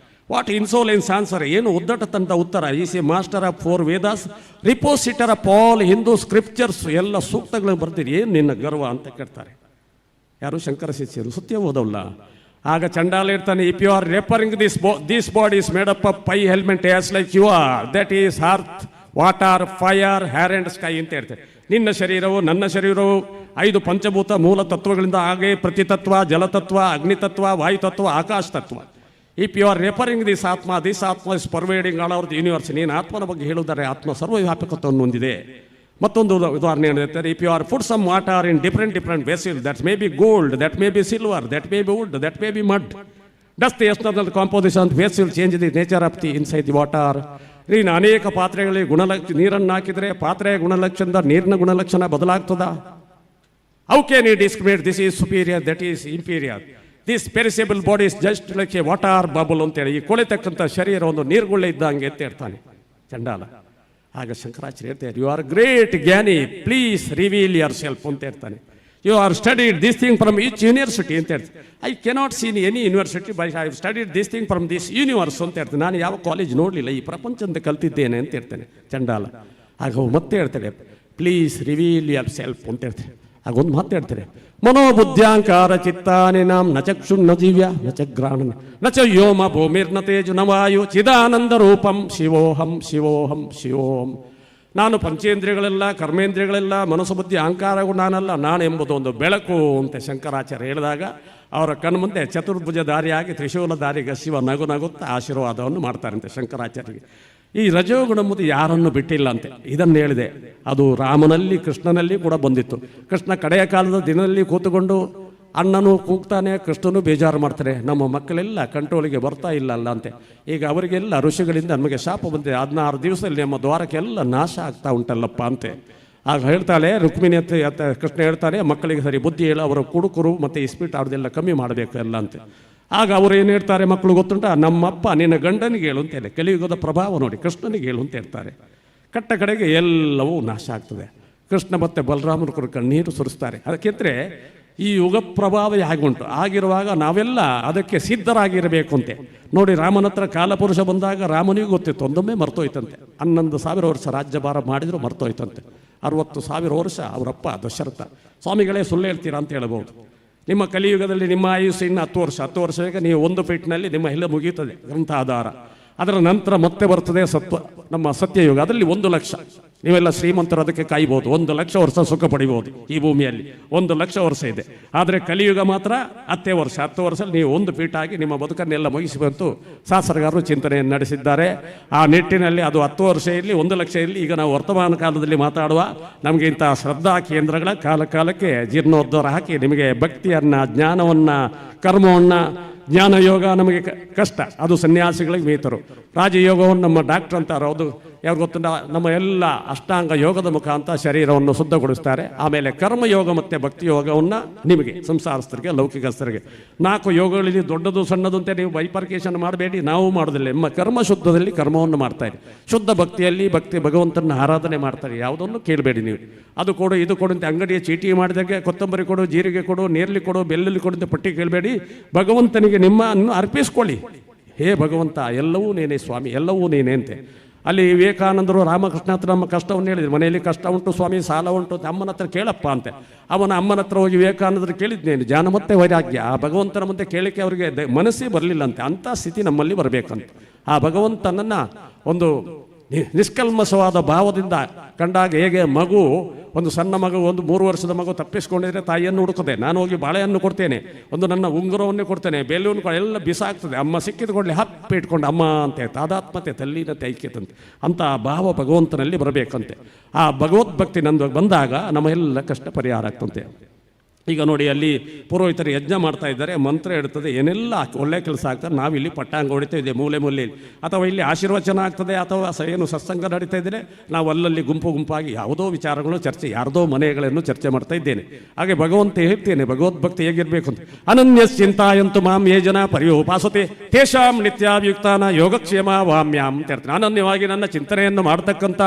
ವಾಟ್ ಇನ್ಸೋಲೆನ್ಸ್ ಆನ್ಸರ್, ಏನು ಉದ್ದಟತಂತ ಉತ್ತರ. Is a master of 4 Vedas, repository of all Hindu scriptures. ಎಲ್ಲ ಸೂಕ್ತಗಳನ್ನು ಬರ್ತೀರಿ, ಏನು ನಿನ್ನ ಗರ್ವ ಅಂತ ಕೇಳ್ತಾರೆ. ಯಾರು? ಶಂಕರ ಶಿಷ್ಯರು, ಸತ್ಯ ಓದವಲ್ಲ. ಆಗ ಚಂಡಾಲ ಹೇಳ್ತಾನೆ, if you are referring this body is made up of 5 element as like you are, that is earth, water, fire, air and sky ಅಂತ ಹೇಳ್ತಾರೆ. ನಿನ್ನ ಶರೀರವು, ನನ್ನ ಶರೀರವು 5 ಪಂಚಭೂತ ಮೂಲ ತತ್ವಗಳಿಂದ, ಹಾಗೆ ಪ್ರತಿತತ್ವ, ಜಲತತ್ವ, ಅಗ್ನಿತತ್ವ, ವಾಯುತತ್ವ, ಆಕಾಶ ತತ್ವ. If you are referring this atma is pervading all over the universe. ನೀನು ಆತ್ಮನ ಬಗ್ಗೆ ಹೇಳುವುದಾರೆ, ಆತ್ಮ ಸರ್ವವ್ಯಾಪಕತ್ವವನ್ನು ಹೊಂದಿದೆ. ಮತ್ತೊಂದು ಉದಾಹರಣೆ ಹೇಳ್ತಾರೆ, if you are put some water in different vessel, that may be gold, that may be silver, that may be wood, that may be mud, does the external composition vessel change the nature of the inside the water. ನೀನು ಅನೇಕ ಪಾತ್ರೆಗಳಿಗೆ ನೀರನ್ನು ಹಾಕಿದರೆ ಪಾತ್ರೆಯ ಗುಣಲಕ್ಷಣದ ನೀರಿನ ಗುಣಲಕ್ಷಣ ಬದಲಾಗ್ತದ. How can you discriminate this is superior, that is inferior, this perishable body is just like a water bubble ಅಂತೇಳಿ. ಈ ಕೊಳೆತಕ್ಕಂಥ ಶರೀರ ಒಂದು ನೀರುಗುಳ್ಳೆ ಇದ್ದಂಗೆ ಅಂತ ಹೇಳ್ತಾನೆ ಚಂಡಾಲ. ಆಗ ಶಂಕರಾಚಾರ್ಯ ಹೇಳ್ತಾರೆ, you are great jnani, please reveal yourself ಅಂತ ಹೇಳ್ತಾನೆ. You are studied this thing from each university ಅಂತ ಹೇಳ್ತಾರೆ. I cannot seen any university, by I have studied this thing from this universe ಅಂತ ಹೇಳ್ತಾನೆ. ನಾನು ಯಾವ ಕಾಲೇಜ್ ನೋಡಲಿಲ್ಲ, ಈ ಪ್ರಪಂಚದಿಂದ ಕಲ್ತಿದ್ದೇನೆ ಅಂತ ಹೇಳ್ತಾನೆ ಚಂಡಾಲ. ಆಗ ಅವ್ರು ಮತ್ತೆ ಹೇಳ್ತಾರೆ, ಪ್ಲೀಸ್ ರಿವೀಲ್ ಯುವರ್ ಸೆಲ್ಫ್ ಅಂತ ಹೇಳ್ತಾರೆ. ಆಗ ಒಂದು ಮಾತು ಹೇಳ್ತಾರೆ, ಮನೋಬುದ್ಧ್ಯಾಂಕಾರ ಚಿತ್ತಾನಿ ನಾಂ ನ ಚಕ್ಷುನ್ ನ ದಿವ್ಯ ನ ಚ ಗ್ರಾಣನ್ ನ ಚ ವ್ಯೋಮ ಭೂಮಿರ್ನ ತೇಜು ನ ವಾಯು ಚಿದಾನಂದ ರೂಪಂ ಶಿವೋಹಂ ಶಿವೋಹಂ ಶಿವೋಹಂ. ನಾನು ಪಂಚೇಂದ್ರಿಯಗಳೆಲ್ಲ, ಕರ್ಮೇಂದ್ರಿಯಗಳೆಲ್ಲ, ಮನಸ್ಸು ಬುದ್ಧಿ ಅಹಂಕಾರಗಳು ನಾನಲ್ಲ, ನಾನೆಂಬುದು ಒಂದು ಬೆಳಕು ಅಂತ ಶಂಕರಾಚಾರ್ಯ ಹೇಳಿದಾಗ ಅವರ ಕಣ್ಮುಂದೆ ಚತುರ್ಭುಜಧಾರಿಯಾಗಿ ತ್ರಿಶೂಲಧಾರಿಗೆ ಶಿವ ನಗು ನಗುತ್ತಾ ಆಶೀರ್ವಾದವನ್ನು ಮಾಡ್ತಾರಂತೆ ಶಂಕರಾಚಾರ್ಯರಿಗೆ. ಈ ರಜೋಗುಣ ಎಂಬುದು ಯಾರನ್ನು ಬಿಟ್ಟಿಲ್ಲ ಅಂತೆ. ಇದನ್ನು ಹೇಳಿದೆ, ಅದು ರಾಮನಲ್ಲಿ ಕೃಷ್ಣನಲ್ಲಿ ಕೂಡ ಬಂದಿತ್ತು. ಕೃಷ್ಣ ಕಡೆಯ ಕಾಲದ ದಿನದಲ್ಲಿ ಕೂತುಕೊಂಡು ಅಣ್ಣನೂ ಕೂಗ್ತಾನೆ, ಕೃಷ್ಣನೂ ಬೇಜಾರು ಮಾಡ್ತಾರೆ, ನಮ್ಮ ಮಕ್ಕಳೆಲ್ಲ ಕಂಟ್ರೋಲಿಗೆ ಬರ್ತಾ ಇಲ್ಲ ಅಲ್ಲ ಅಂತೆ. ಈಗ ಅವರಿಗೆಲ್ಲ ಋಷಿಗಳಿಂದ ನಮಗೆ ಶಾಪ ಬಂದಿದೆ, 16 ದಿವಸದಲ್ಲಿ ನಮ್ಮ ದ್ವಾರಕ್ಕೆಲ್ಲ ನಾಶ ಆಗ್ತಾ ಉಂಟಲ್ಲಪ್ಪ ಅಂತೆ. ಆಗ ಹೇಳ್ತಾಳೆ ರುಕ್ಮಿಣಿ ಅಂತ ಕೃಷ್ಣ ಹೇಳ್ತಾನೆ, ಮಕ್ಕಳಿಗೆ ಸರಿ ಬುದ್ಧಿ ಹೇಳು, ಅವರ ಕುಡುಕರು ಮತ್ತು ಇಸ್ಪೀಟ್ ಅವ್ರದ್ದೆಲ್ಲ ಕಮ್ಮಿ ಮಾಡಬೇಕು ಎಲ್ಲ ಅಂತೆ. ಆಗ ಅವರು ಏನು ಹೇಳ್ತಾರೆ, ಮಕ್ಕಳು ಗೊತ್ತುಂಟ, ನಮ್ಮಪ್ಪ ನಿನ್ನ ಗಂಡನಿಗೆ ಹೇಳು ಅಂತ ಹೇಳಿ, ಕಲಿಯುಗದ ಪ್ರಭಾವ ನೋಡಿ ಕೃಷ್ಣನಿಗೆ ಹೇಳು ಅಂತ ಹೇಳ್ತಾರೆ. ಕಟ್ಟ ಕಡೆಗೆ ಎಲ್ಲವೂ ನಾಶ ಆಗ್ತದೆ. ಕೃಷ್ಣ ಮತ್ತು ಬಲರಾಮನ ಕಣ್ಣೀರು ಸುರಿಸ್ತಾರೆ. ಅದಕ್ಕೆಂದರೆ ಈ ಯುಗ ಪ್ರಭಾವ ಹೇಗುಂಟು. ಆಗಿರುವಾಗ ನಾವೆಲ್ಲ ಅದಕ್ಕೆ ಸಿದ್ಧರಾಗಿರಬೇಕು ಅಂತೆ. ನೋಡಿ, ರಾಮನ ಹತ್ರ ಕಾಲಪುರುಷ ಬಂದಾಗ ರಾಮನಿಗೂ ಗೊತ್ತಿತ್ತು, ಒಂದೊಮ್ಮೆ ಮರ್ತೋಯ್ತಂತೆ. 11,000 ವರ್ಷ ರಾಜ್ಯಭಾರ ಮಾಡಿದ್ರು ಮರ್ತೋಯ್ತಂತೆ. 60,000 ವರ್ಷ ಅವರಪ್ಪ ದಶರಥ. ಸ್ವಾಮಿಗಳೇ ಸುಳ್ಳು ಹೇಳ್ತೀರಾ ಅಂತ ಹೇಳ್ಬೋದು. ನಿಮ್ಮ ಕಲಿಯುಗದಲ್ಲಿ ನಿಮ್ಮ ಆಯುಸ್ಸು ಇನ್ನು 10 ವರ್ಷ. 10 ವರ್ಷಕ್ಕೆ ನೀವು 1 ಫೀಟ್ನಲ್ಲಿ ನಿಮ್ಮ ಎಲ್ಲ ಮುಗಿಯುತ್ತದೆ ಗ್ರಂಥಾಧಾರ. ಅದರ ನಂತರ ಮತ್ತೆ ಬರ್ತದೆ ನಮ್ಮ ಸತ್ಯಯುಗ. ಅದರಲ್ಲಿ 1 ಲಕ್ಷ. ನೀವೆಲ್ಲ ಶ್ರೀಮಂತರು, ಅದಕ್ಕೆ ಕಾಯ್ಬೋದು. 1 ಲಕ್ಷ ವರ್ಷ ಸುಖ ಪಡಿಬೋದು ಈ ಭೂಮಿಯಲ್ಲಿ. 1 ಲಕ್ಷ ವರ್ಷ ಇದೆ. ಆದರೆ ಕಲಿಯುಗ ಮಾತ್ರ 10 ವರ್ಷ. 10 ವರ್ಷದಲ್ಲಿ ನೀವು 1 ಫೀಟ್ ಆಗಿ ನಿಮ್ಮ ಬದುಕನ್ನೆಲ್ಲ ಮುಗಿಸಿಬಂತು ಶಾಸ್ತ್ರಗಾರರು ಚಿಂತನೆಯನ್ನು ನಡೆಸಿದ್ದಾರೆ. ಆ ನಿಟ್ಟಿನಲ್ಲಿ ಅದು 10 ವರ್ಷ ಇರಲಿ, 1 ಲಕ್ಷ ಇರಲಿ, ಈಗ ನಾವು ವರ್ತಮಾನ ಕಾಲದಲ್ಲಿ ಮಾತಾಡುವ ನಮಗೆ ಇಂಥ ಶ್ರದ್ಧಾ ಕೇಂದ್ರಗಳ ಕಾಲಕ್ಕೆ ಜೀರ್ಣೋದ್ಧಾರ ಹಾಕಿ ನಿಮಗೆ ಭಕ್ತಿಯನ್ನು, ಜ್ಞಾನವನ್ನು, ಕರ್ಮವನ್ನು, ಜ್ಞಾನ ಯೋಗ ನಮಗೆ ಕಷ್ಟ, ಅದು ಸನ್ಯಾಸಿಗಳಿಗೆ ಮೀತರು. ರಾಜಯೋಗವನ್ನು ನಮ್ಮ ಡಾಕ್ಟರ್ ಅಂತಾರೆ. ಅದು ಯಾರು ಗೊತ್ತಿಲ್ಲ, ನಮ್ಮ ಎಲ್ಲ ಅಷ್ಟಾಂಗ ಯೋಗದ ಮುಖಾಂತರ ಶರೀರವನ್ನು ಶುದ್ಧಗೊಳಿಸ್ತಾರೆ. ಆಮೇಲೆ ಕರ್ಮಯೋಗ ಮತ್ತು ಭಕ್ತಿ ಯೋಗವನ್ನು ನಿಮಗೆ ಸಂಸಾರಸ್ಥರಿಗೆ, ಲೌಕಿಕಸ್ಥರಿಗೆ 4 ಯೋಗಗಳಲ್ಲಿ ದೊಡ್ಡದು ಸಣ್ಣದು ಅಂತ ನೀವು ಬೈಪರ್ಕೇಶನ್ ಮಾಡಬೇಡಿ. ನಾವು ಮಾಡೋದಿಲ್ಲ. ನಿಮ್ಮ ಕರ್ಮ ಶುದ್ಧದಲ್ಲಿ ಕರ್ಮವನ್ನು ಮಾಡ್ತಾರೆ. ಶುದ್ಧ ಭಕ್ತಿಯಲ್ಲಿ ಭಗವಂತನ ಆರಾಧನೆ ಮಾಡ್ತಾರೆ. ಯಾವುದನ್ನು ಕೇಳಬೇಡಿ ನೀವು. ಅದು ಕೊಡು, ಇದು ಕೊಡು ಅಂತ ಅಂಗಡಿಯ ಚೀಟಿ ಮಾಡಿದಾಗೆ ಕೊತ್ತಂಬರಿ ಕೊಡು, ಜೀರಿಗೆ ಕೊಡು, ನೀರ್ಲಿ ಕೊಡು, ಬೆಲ್ಲಲ್ಲಿ ಕೊಡು ಅಂತ ಪಟ್ಟಿ ಕೇಳಬೇಡಿ. ಭಗವಂತನಿಗೆ ನಿಮ್ಮನ್ನು ಅರ್ಪಿಸ್ಕೊಳ್ಳಿ. ಹೇ ಭಗವಂತ, ಎಲ್ಲವೂ ನೀನೇ ಸ್ವಾಮಿ, ಎಲ್ಲವೂ ನೀನೇ ಅಂತೆ. ಅಲ್ಲಿ ವಿವೇಕಾನಂದರು ರಾಮಕೃಷ್ಣ ಹತ್ರ ನಮ್ಮ ಕಷ್ಟವನ್ನು ಹೇಳಿದ್ರು. ಮನೆಯಲ್ಲಿ ಕಷ್ಟ ಉಂಟು ಸ್ವಾಮಿ, ಸಾಲ ಉಂಟು, ಅಮ್ಮನ ಹತ್ರ ಕೇಳಪ್ಪ ಅಂತೆ. ಅವನ ಅಮ್ಮನ ಹತ್ರ ಹೋಗಿ ವಿವೇಕಾನಂದರು ಕೇಳಿದ್ನೇನು, ಜ್ಞಾನ ಮತ್ತೆ ವೈರಾಗ್ಯ. ಆ ಭಗವಂತನ ಮುಂದೆ ಕೇಳಿಕೆ ಅವರಿಗೆ ಮನಸ್ಸೇ ಬರಲಿಲ್ಲಂತೆ. ಅಂಥ ಸ್ಥಿತಿ ನಮ್ಮಲ್ಲಿ ಬರಬೇಕಂತೆ. ಆ ಭಗವಂತನನ್ನು ಒಂದು ನಿಷ್ಕಲ್ಮಶವಾದ ಭಾವದಿಂದ ಕಂಡಾಗ, ಹೇಗೆ ಮಗು, ಒಂದು ಸಣ್ಣ ಮಗು, ಒಂದು 3 ವರ್ಷದ ಮಗು ತಪ್ಪಿಸ್ಕೊಂಡಿದ್ರೆ ತಾಯಿಯನ್ನು ಹುಡುಕದೆ, ನಾನು ಹೋಗಿ ಬಾಳೆಹಣ್ಣು ಕೊಡ್ತೇನೆ, ಒಂದು ನನ್ನ ಉಂಗುರವನ್ನೇ ಕೊಡ್ತೇನೆ, ಬೆಲ್ಲೂನು ಎಲ್ಲ ಬಿಸಾಕ್ತದೆ. ಅಮ್ಮ ಸಿಕ್ಕಿದ ಕೂಡಲೇ ಹಪ್ಪಿ ಇಟ್ಕೊಂಡು ಅಮ್ಮ ಅಂತೆ, ತಾದಾತ್ಮತೆ, ತಲ್ಲೀನತೆ, ಐಕ್ಯತಂತೆ. ಅಂತ ಭಾವ ಭಗವಂತನಲ್ಲಿ ಬರಬೇಕಂತೆ. ಆ ಭಗವದ್ಭಕ್ತಿ ನಂದು ಬಂದಾಗ ನಮ್ಮ ಎಲ್ಲ ಕಷ್ಟ ಪರಿಹಾರ ಆಗ್ತಂತೆ. ಈಗ ನೋಡಿ, ಅಲ್ಲಿ ಪುರೋಹಿತರು ಯಜ್ಞ ಮಾಡ್ತಾ ಇದ್ದಾರೆ, ಮಂತ್ರ ಇಡ್ತದೆ, ಏನೆಲ್ಲ ಒಳ್ಳೆ ಕೆಲಸ ಆಗ್ತದೆ. ನಾವಿಲ್ಲಿ ಪಟ್ಟಾಂಗ ಹೊಡಿತಾ ಇದ್ದೇವೆ ಮೂಲೆಯಲ್ಲಿ, ಅಥವಾ ಇಲ್ಲಿ ಆಶೀರ್ವಚನ ಆಗ್ತದೆ, ಅಥವಾ ಏನು ಸತ್ಸಂಗ ನಡೀತಾ ಇದ್ದರೆ ನಾವು ಅಲ್ಲಲ್ಲಿ ಗುಂಪಾಗಿ ಯಾವುದೋ ವಿಚಾರಗಳು ಚರ್ಚೆ, ಯಾರ್ದೋ ಮನೆಗಳನ್ನು ಚರ್ಚೆ ಮಾಡ್ತಾ ಇದ್ದೇನೆ. ಹಾಗೆ ಭಗವಂತ ಹೇಳ್ತೇನೆ, ಭಗವದ್ಭಕ್ತಿ ಹೇಗಿರಬೇಕು ಅಂತ. ಅನನ್ಯ ಚಿಂತಾಯಂತು ಮಾಂ ಯೇ ಜನ ಪರ್ಯೋಪಾಸತೆ ತೇಷಾಂ ನಿತ್ಯಾಭಿಯುಕ್ತಾನ ಯೋಗಕ್ಷೇಮ ವಾಮ್ಯಾಂ ಅಂತ ಹೇಳ್ತೇನೆ. ಅನನ್ಯವಾಗಿ ನನ್ನ ಚಿಂತನೆಯನ್ನು ಮಾಡ್ತಕ್ಕಂಥ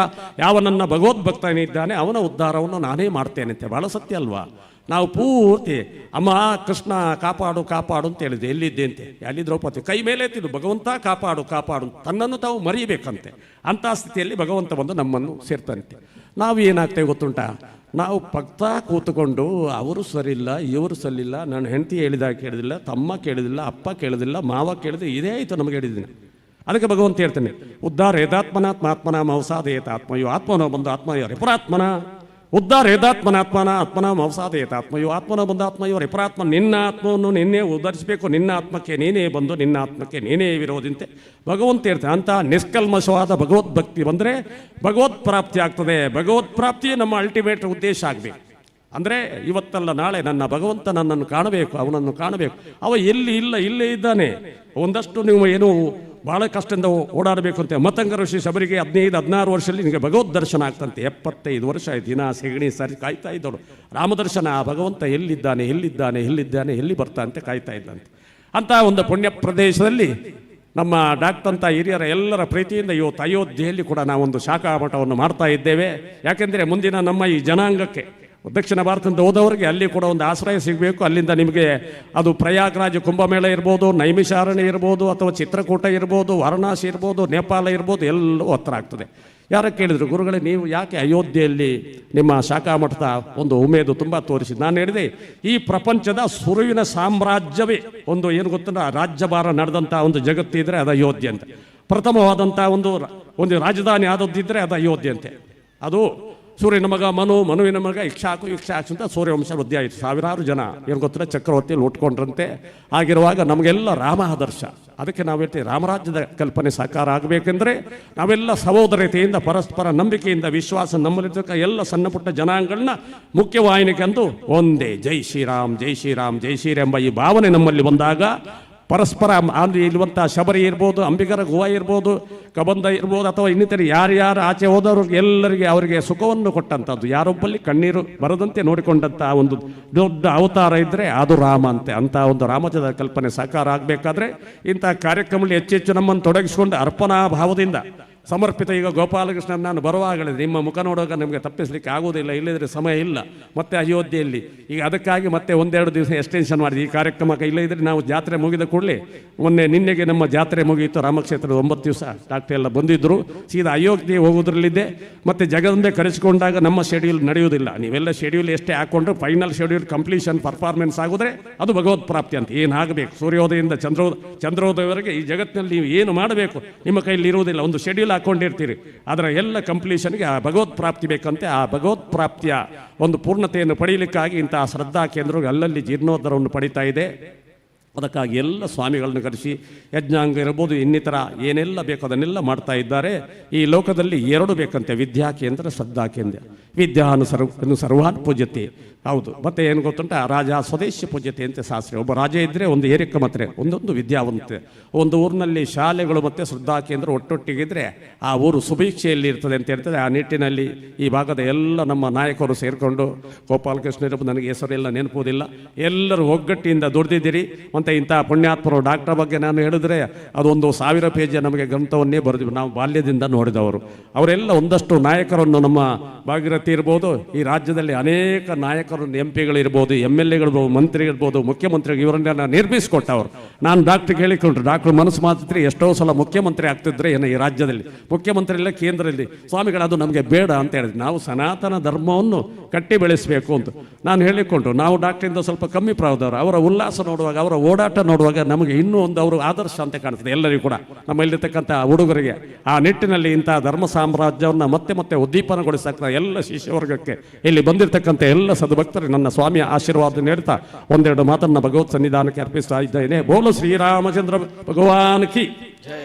ಯಾವ ನನ್ನ ಭಗವದ್ಭಕ್ತನಿದ್ದಾನೆ ಅವನ ಉದ್ಧಾರವನ್ನು ನಾನೇ ಮಾಡ್ತೇನೆ ಅಂತ. ಭಾಳ ಸತ್ಯ ಅಲ್ವಾ? ನಾವು ಪೂರ್ತಿ ಅಮ್ಮ ಕೃಷ್ಣ ಕಾಪಾಡು ಕಾಪಾಡು ಅಂತ ಹೇಳಿದೆ. ಎಲ್ಲಿದ್ದೆ ಅಂತೆ, ಅಲ್ಲಿ ದ್ರೌಪದಿ ಕೈ ಮೇಲೆ ಎತ್ತಿದ್ದು, ಭಗವಂತ ಕಾಪಾಡು ಕಾಪಾಡು, ತನ್ನನ್ನು ತಾವು ಮರಿಬೇಕಂತೆ. ಅಂಥ ಸ್ಥಿತಿಯಲ್ಲಿ ಭಗವಂತ ಬಂದು ನಮ್ಮನ್ನು ಸೇರ್ತಾನಂತೆ. ನಾವು ಏನಾಗ್ತೇವೆ ಗೊತ್ತುಂಟ, ನಾವು ಪಕ್ತಾ ಕೂತ್ಕೊಂಡು ಅವರು ಸರಿಯಿಲ್ಲ, ಇವರು ಸರಿಯಿಲ್ಲ, ನನ್ನ ಹೆಂಡತಿ ಹೇಳಿದಾಗ ಕೇಳಿದಿಲ್ಲ, ತಮ್ಮ ಕೇಳಿದಿಲ್ಲ, ಅಪ್ಪ ಕೇಳಿದಿಲ್ಲ, ಮಾವ ಕೇಳಿದ್ರೆ, ಇದೇ ಆಯಿತು ನಮಗೆ ಹೇಳಿದ್ದೀನಿ. ಅದಕ್ಕೆ ಭಗವಂತ ಹೇಳ್ತಾನೆ, ಉದ್ಧಾರ ಯದಾತ್ಮನಾತ್ಮಾತ್ಮನ ಮೌಸಾದೇತಾತ್ಮಯೋ ಆತ್ಮನೋ ಬಂದು ಆತ್ಮಯೋ ರಿಪುರಾತ್ಮನ. ಉದ್ಧಾರ ಯದಾತ್ಮನಾತ್ಮನ ಆತ್ಮನ ಮೌಸಾದೇತ ಆತ್ಮಯೋ ಆತ್ಮನ ಬಂದು ಆತ್ಮಯೋ ರಿಪುರಾತ್ಮ. ನಿನ್ನ ಆತ್ಮವನ್ನು ನಿನ್ನೆ ಉದ್ಧರಿಸಬೇಕು. ನಿನ್ನ ಆತ್ಮಕ್ಕೆ ನೀನೇ ಬಂದು ನಿನ್ನ ಆತ್ಮಕ್ಕೆ ನೀನೇ ವಿರೋಧಿಂತೆ ಭಗವಂತ ಹೇಳ್ತಾನೆ. ಅಂತ ನಿಷ್ಕಲ್ಮಶವಾದ ಭಗವದ್ಭಕ್ತಿ ಬಂದರೆ ಭಗವತ್ ಪ್ರಾಪ್ತಿ ಆಗ್ತದೆ. ಭಗವತ್ ಪ್ರಾಪ್ತಿ ನಮ್ಮ ಅಲ್ಟಿಮೇಟ್ ಉದ್ದೇಶ ಆಗಬೇಕು. ಅಂದರೆ ಇವತ್ತಲ್ಲ ನಾಳೆ ನನ್ನ ಭಗವಂತ ನನ್ನನ್ನು ಕಾಣಬೇಕು, ಅವನನ್ನು ಕಾಣಬೇಕು. ಅವ ಎಲ್ಲಿ ಇಲ್ಲ, ಇಲ್ಲೇ ಇದ್ದಾನೆ. ಒಂದಷ್ಟು ನೀವು ಏನು ಭಾಳ ಕಷ್ಟದಿಂದ ಓಡಾಡಬೇಕು ಅಂತ. ಮತಂಗ ಋಷಿ ಶಬರಿಗೆ 15-16 ವರ್ಷದಲ್ಲಿ ನಿನಗೆ ಭಗವದ್ ದರ್ಶನ ಆಗ್ತಂತೆ. 75 ವರ್ಷ ಆಯ್ತು, ದಿನ ಸೆಗಣಿ ಸರಿ ಕಾಯ್ತಾ ಇದ್ದವರು. ರಾಮದರ್ಶನ, ಆ ಭಗವಂತ ಎಲ್ಲಿದ್ದಾನೆ ಎಲ್ಲಿದ್ದಾನೆ ಎಲ್ಲಿದ್ದಾನೆ ಎಲ್ಲಿ ಬರ್ತಾನಂತೆ ಕಾಯ್ತಾ ಇದ್ದಂತೆ. ಅಂತ ಒಂದು ಪುಣ್ಯ ಪ್ರದೇಶದಲ್ಲಿ ನಮ್ಮ ಡಾಕ್ಟರ್ ಅಂತ ಹಿರಿಯರ ಎಲ್ಲರ ಪ್ರೀತಿಯಿಂದ ಇವತ್ತು ಅಯೋಧ್ಯೆಯಲ್ಲಿ ಕೂಡ ನಾವೊಂದು ಶಾಖಾ ಮಠವನ್ನು ಮಾಡ್ತಾ ಇದ್ದೇವೆ. ಯಾಕೆಂದರೆ ಮುಂದಿನ ನಮ್ಮ ಈ ಜನಾಂಗಕ್ಕೆ, ದಕ್ಷಿಣ ಭಾರತದಿಂದ ಹೋದವರಿಗೆ ಅಲ್ಲಿ ಕೂಡ ಒಂದು ಆಶ್ರಯ ಸಿಗಬೇಕು. ಅಲ್ಲಿಂದ ನಿಮಗೆ ಅದು ಪ್ರಯಾಗ್ರಾಜ್ ಕುಂಭಮೇಳ ಇರ್ಬೋದು, ನೈಮಿಷಾರಣ್ಯ ಇರ್ಬೋದು, ಅಥವಾ ಚಿತ್ರಕೂಟ ಇರ್ಬೋದು, ವಾರಣಾಸಿ ಇರ್ಬೋದು, ನೇಪಾಳ ಇರ್ಬೋದು, ಎಲ್ಲವೂ ಹತ್ರ ಆಗ್ತದೆ. ಯಾರ ಕೇಳಿದ್ರು, ಗುರುಗಳೇ ನೀವು ಯಾಕೆ ಅಯೋಧ್ಯೆಯಲ್ಲಿ ನಿಮ್ಮ ಶಾಖಾ ಮಠದ ಒಂದು ಉಮೇದು ತುಂಬ ತೋರಿಸಿದ್ದು? ನಾನು ಹೇಳಿದೆ, ಈ ಪ್ರಪಂಚದ ಸುರುವಿನ ಸಾಮ್ರಾಜ್ಯವೇ ಒಂದು ಏನು ಗೊತ್ತಿಲ್ಲ, ರಾಜ್ಯಭಾರ ನಡೆದಂಥ ಒಂದು ಜಗತ್ತಿದ್ರೆ ಅದು ಅಯೋಧ್ಯೆ ಅಂತ. ಪ್ರಥಮವಾದಂಥ ಒಂದು ರಾಜಧಾನಿ ಆದದ್ದಿದ್ದರೆ ಅದು ಅಯೋಧ್ಯೆ ಅಂತೆ. ಅದು ಸೂರ್ಯನ ಮಗ ಮನುವಿನ ಮಗ ಇಕ್ಷಾಕು ಅಂತ ಸೂರ್ಯವಂಶ ವೃದ್ಧಿ ಆಯಿತು. 1000 ಜನ ಏನು ಗೊತ್ತಿಲ್ಲ ಚಕ್ರವರ್ತಿಯಲ್ಲಿ ಉಟ್ಕೊಂಡ್ರಂತೆ. ಆಗಿರುವಾಗ ನಮಗೆಲ್ಲ ರಾಮ ಆದರ್ಶ. ಅದಕ್ಕೆ ನಾವು ಹೇಳ್ತೀವಿ, ರಾಮರಾಜ್ಯದ ಕಲ್ಪನೆ ಸಾಕಾರ ಆಗಬೇಕೆಂದರೆ ನಾವೆಲ್ಲ ಸಹೋದರತೆಯಿಂದ, ಪರಸ್ಪರ ನಂಬಿಕೆಯಿಂದ, ವಿಶ್ವಾಸ ನಮ್ಮಲ್ಲಿರ್ತಕ್ಕ ಎಲ್ಲ ಸಣ್ಣ ಪುಟ್ಟ ಜನಾಂಗಗಳನ್ನ ಮುಖ್ಯವಾಹಿನಿಗೆ ಅಂದು ಒಂದೇ ಜೈ ಶ್ರೀರಾಮ್ ಜೈ ಶ್ರೀರಾಮ್ ಜೈ ಶ್ರೀರಾಮ್ ಎಂಬ ಈ ಭಾವನೆ ನಮ್ಮಲ್ಲಿ ಬಂದಾಗ ಪರಸ್ಪರ ಅಲ್ಲಿ ಇರುವಂಥ ಶಬರಿ ಇರ್ಬೋದು, ಅಂಬಿಗರ ಗುಹಾ ಇರ್ಬೋದು, ಕಬಂಧ ಇರ್ಬೋದು, ಅಥವಾ ಇನ್ನಿತರ ಯಾರ್ಯಾರು ಆಚೆ ಹೋದವ್ರಿಗೆ ಎಲ್ಲರಿಗೆ ಅವರಿಗೆ ಸುಖವನ್ನು ಕೊಟ್ಟಂಥದ್ದು, ಯಾರೊಬ್ಬಲ್ಲಿ ಕಣ್ಣೀರು ಬರದಂತೆ ನೋಡಿಕೊಂಡಂಥ ಒಂದು ದೊಡ್ಡ ಅವತಾರ ಇದ್ದರೆ ಅದು ರಾಮ ಅಂತೆ. ಅಂಥ ಒಂದು ರಾಮಜದ ಕಲ್ಪನೆ ಸಾಕಾರ ಆಗಬೇಕಾದ್ರೆ ಇಂಥ ಕಾರ್ಯಕ್ರಮದಲ್ಲಿ ಹೆಚ್ಚೆಚ್ಚು ನಮ್ಮನ್ನು ತೊಡಗಿಸಿಕೊಂಡು ಅರ್ಪಣಾ ಭಾವದಿಂದ ಸಮರ್ಪಿತ. ಈಗ ಗೋಪಾಲಕೃಷ್ಣನ್ ನಾನು ಬರುವಾಗಲೇ ನಿಮ್ಮ ಮುಖ ನೋಡುವಾಗ ನಮಗೆ ತಪ್ಪಿಸಲಿಕ್ಕೆ ಆಗುವುದಿಲ್ಲ, ಇಲ್ಲದಿದ್ದರೆ ಸಮಯ ಇಲ್ಲ. ಮತ್ತೆ ಅಯೋಧ್ಯೆಯಲ್ಲಿ ಈಗ ಅದಕ್ಕಾಗಿ ಮತ್ತೆ ಒಂದೆರಡು ದಿವಸ ಎಕ್ಸ್ಟೆನ್ಷನ್ ಮಾಡಿದೆ ಈ ಕಾರ್ಯಕ್ರಮಕ್ಕೆ. ಇಲ್ಲದಿದ್ದರೆ ನಾವು ಜಾತ್ರೆ ಮುಗಿದ ಕೂಡಲೇ ನಿನ್ನೆಗೆ ನಮ್ಮ ಜಾತ್ರೆ ಮುಗಿಯಿತು ರಾಮಕ್ಷೇತ್ರದ 9 ದಿವಸ ಡಾಕ್ಟರ್ ಎಲ್ಲ ಬಂದಿದ್ದರು. ಸೀದಾ ಅಯೋಧ್ಯೆ ಹೋಗೋದ್ರಲ್ಲಿದ್ದೆ. ಮತ್ತು ಜಗದಂಬೆ ಕರೆಸಿಕೊಂಡಾಗ ನಮ್ಮ ಶೆಡ್ಯೂಲ್ ನಡೆಯುವುದಿಲ್ಲ. ನೀವೆಲ್ಲ ಶೆಡ್ಯೂಲ್ ಎಷ್ಟೇ ಹಾಕ್ಕೊಂಡ್ರೆ ಫೈನಲ್ ಶೆಡ್ಯೂಲ್ ಕಂಪ್ಲೀಷನ್ ಪರ್ಫಾರ್ಮೆನ್ಸ್ ಆಗಿದ್ರೆ ಅದು ಭಗವತ್ ಪ್ರಾಪ್ತಿ ಅಂತ. ಏನಾಗಬೇಕು ಸೂರ್ಯೋದಯದಿಂದ ಚಂದ್ರೋದಯವರೆಗೆ ಈ ಜಗತ್ತಿನಲ್ಲಿ ನೀವು ಏನು ಮಾಡಬೇಕು ನಿಮ್ಮ ಕೈಯಲ್ಲಿ ಇರುವುದಿಲ್ಲ. ಒಂದು ಶೆಡ್ಯೂಲ್ ಹಾಕ್ಕೊಂಡಿರ್ತೀರಿ, ಅದರ ಎಲ್ಲ ಕಂಪ್ಲೀಷನ್ಗೆ ಆ ಭಗವತ್ ಪ್ರಾಪ್ತಿ ಬೇಕಂತೆ. ಆ ಭಗವತ್ ಪ್ರಾಪ್ತಿಯ ಒಂದು ಪೂರ್ಣತೆಯನ್ನು ಪಡೆಯಲಿಕ್ಕಾಗಿ ಇಂತಹ ಶ್ರದ್ಧಾ ಕೇಂದ್ರಗಳು ಅಲ್ಲಲ್ಲಿ ಜೀರ್ಣೋದ್ಧಾರವನ್ನು ಪಡೀತಾ ಇದೆ. ಅದಕ್ಕಾಗಿ ಎಲ್ಲ ಸ್ವಾಮಿಗಳನ್ನು ಕರೆಸಿ ಯಜ್ಞಾಂಗ ಇರ್ಬೋದು, ಇನ್ನಿತರ ಏನೆಲ್ಲ ಬೇಕು ಅದನ್ನೆಲ್ಲ ಮಾಡ್ತಾ ಇದ್ದಾರೆ. ಈ ಲೋಕದಲ್ಲಿ 2 ಬೇಕಂತೆ, ವಿದ್ಯಾ ಕೇಂದ್ರ, ಶ್ರದ್ಧಾ ಕೇಂದ್ರ. ಸರ್ವಾನ್ ಪೂಜ್ಯತೆ, ಹೌದು. ಮತ್ತೆ ಏನು ಗೊತ್ತುಂಟ, ರಾಜ ಸ್ವದೇಶಿ ಪೂಜ್ಯತೆ ಅಂತ ಶಾಸ್ತ್ರ. ಒಬ್ಬ ರಾಜ ಇದ್ದರೆ ಒಂದು ಏರಿಕ ಮಾತ್ರ, ಒಂದೊಂದು ವಿದ್ಯಾವಂತೆ. ಒಂದು ಊರಿನಲ್ಲಿ ಶಾಲೆಗಳು ಮತ್ತು ಶ್ರದ್ಧಾ ಕೇಂದ್ರ ಒಟ್ಟೊಟ್ಟಿಗಿದ್ರೆ ಆ ಊರು ಸುಭೀಕ್ಷೆಯಲ್ಲಿ ಇರ್ತದೆ ಅಂತ ಹೇಳ್ತದೆ. ಆ ನಿಟ್ಟಿನಲ್ಲಿ ಈ ಭಾಗದ ಎಲ್ಲ ನಮ್ಮ ನಾಯಕರು ಸೇರಿಕೊಂಡು, ಗೋಪಾಲಕೃಷ್ಣರು ನನಗೆ ಹೆಸರೆಲ್ಲ ನೆನಪುವುದಿಲ್ಲ, ಎಲ್ಲರೂ ಒಗ್ಗಟ್ಟಿನಿಂದ ದುಡಿದಿದ್ದೀರಿ. ಮತ್ತು ಇಂಥ ಪುಣ್ಯಾತ್ಮರು ಡಾಕ್ಟರ್ ಬಗ್ಗೆ ನಾನು ಹೇಳಿದ್ರೆ ಅದೊಂದು 1000 ಪೇಜ್ ನಮಗೆ ಗ್ರಂಥವನ್ನೇ ಬರೆದಿವಿ. ನಾವು ಬಾಲ್ಯದಿಂದ ನೋಡಿದವರು ಅವರೆಲ್ಲ. ಒಂದಷ್ಟು ನಾಯಕರನ್ನು ನಮ್ಮ ಭಾಗೀರಥಿ ಇರ್ಬೋದು, ಈ ರಾಜ್ಯದಲ್ಲಿ ಅನೇಕ ನಾಯಕರು MP ಗಳಿರ್ಬೋದು, MLA-ಗಳಿರ್ಬೋದು, ಮಂತ್ರಿಗಳಿರ್ಬೋದು, ಮುಖ್ಯಮಂತ್ರಿಗಳು ಇವರನ್ನೆಲ್ಲ ನಿರ್ಮಿಸಿಕೊಟ್ಟವರು. ನಾನು ಡಾಕ್ಟ್ರಿಗೆ ಹೇಳಿಕೊಂಡ್ರು, ಡಾಕ್ಟ್ರು ಮನಸ್ಸು ಮಾತಿದ್ರೆ ಎಷ್ಟೋ ಸಲ ಮುಖ್ಯಮಂತ್ರಿ ಆಗ್ತಿದ್ರೆ ಏನೋ ಈ ರಾಜ್ಯದಲ್ಲಿ, ಮುಖ್ಯಮಂತ್ರಿ ಇಲ್ಲ ಕೇಂದ್ರದಲ್ಲಿ. ಸ್ವಾಮಿಗಳು ಅದು ನಮಗೆ ಬೇಡ ಅಂತ ಹೇಳಿದ್ರು. ನಾವು ಸನಾತನ ಧರ್ಮವನ್ನು ಕಟ್ಟಿ ಬೆಳೆಸಬೇಕು ಅಂತ ನಾನು ಹೇಳಿಕೊಂಡು, ನಾವು ಡಾಕ್ಟ್ರಿಂದ ಸ್ವಲ್ಪ ಕಮ್ಮಿ ಪ್ರಾಯದವರು. ಅವರ ಉಲ್ಲಾಸ ನೋಡುವಾಗ, ಅವರ ಓಡಾಟ ನೋಡುವಾಗ ನಮಗೆ ಇನ್ನೂ ಒಂದು ಅವರು ಆದರ್ಶ ಅಂತ ಕಾಣ್ತದೆ ಎಲ್ಲರಿಗೂ ಕೂಡ, ನಮ್ಮಲ್ಲಿರ್ತಕ್ಕಂಥ ಹುಡುಗರಿಗೆ. ಆ ನಿಟ್ಟಿನಲ್ಲಿ ಇಂಥ ಧರ್ಮ ಸಾಮ್ರಾಜ್ಯವನ್ನು ಮತ್ತೆ ಮತ್ತೆ ಉದ್ದೀಪನಗೊಳಿಸಕ್ಕ ಎಲ್ಲ ಶಿಷ್ಯವರ್ಗಕ್ಕೆ ಇಲ್ಲಿ ಬಂದಿರತಕ್ಕಂಥ ಎಲ್ಲ ಸದ್ಭಕ್ತರಿಗೆ ನನ್ನ ಸ್ವಾಮಿಯ ಆಶೀರ್ವಾದ ನೀಡ್ತಾ ಒಂದೆರಡು ಮಾತನ್ನು ಭಗವತ್ ಸನ್ನಿಧಾನಕ್ಕೆ ಅರ್ಪಿಸ್ತಾ ಇದ್ದೇನೆ. ಬೋಲು ಶ್ರೀರಾಮಚಂದ್ರ ಭಗವಾನ್ ಕಿ ಜೈ.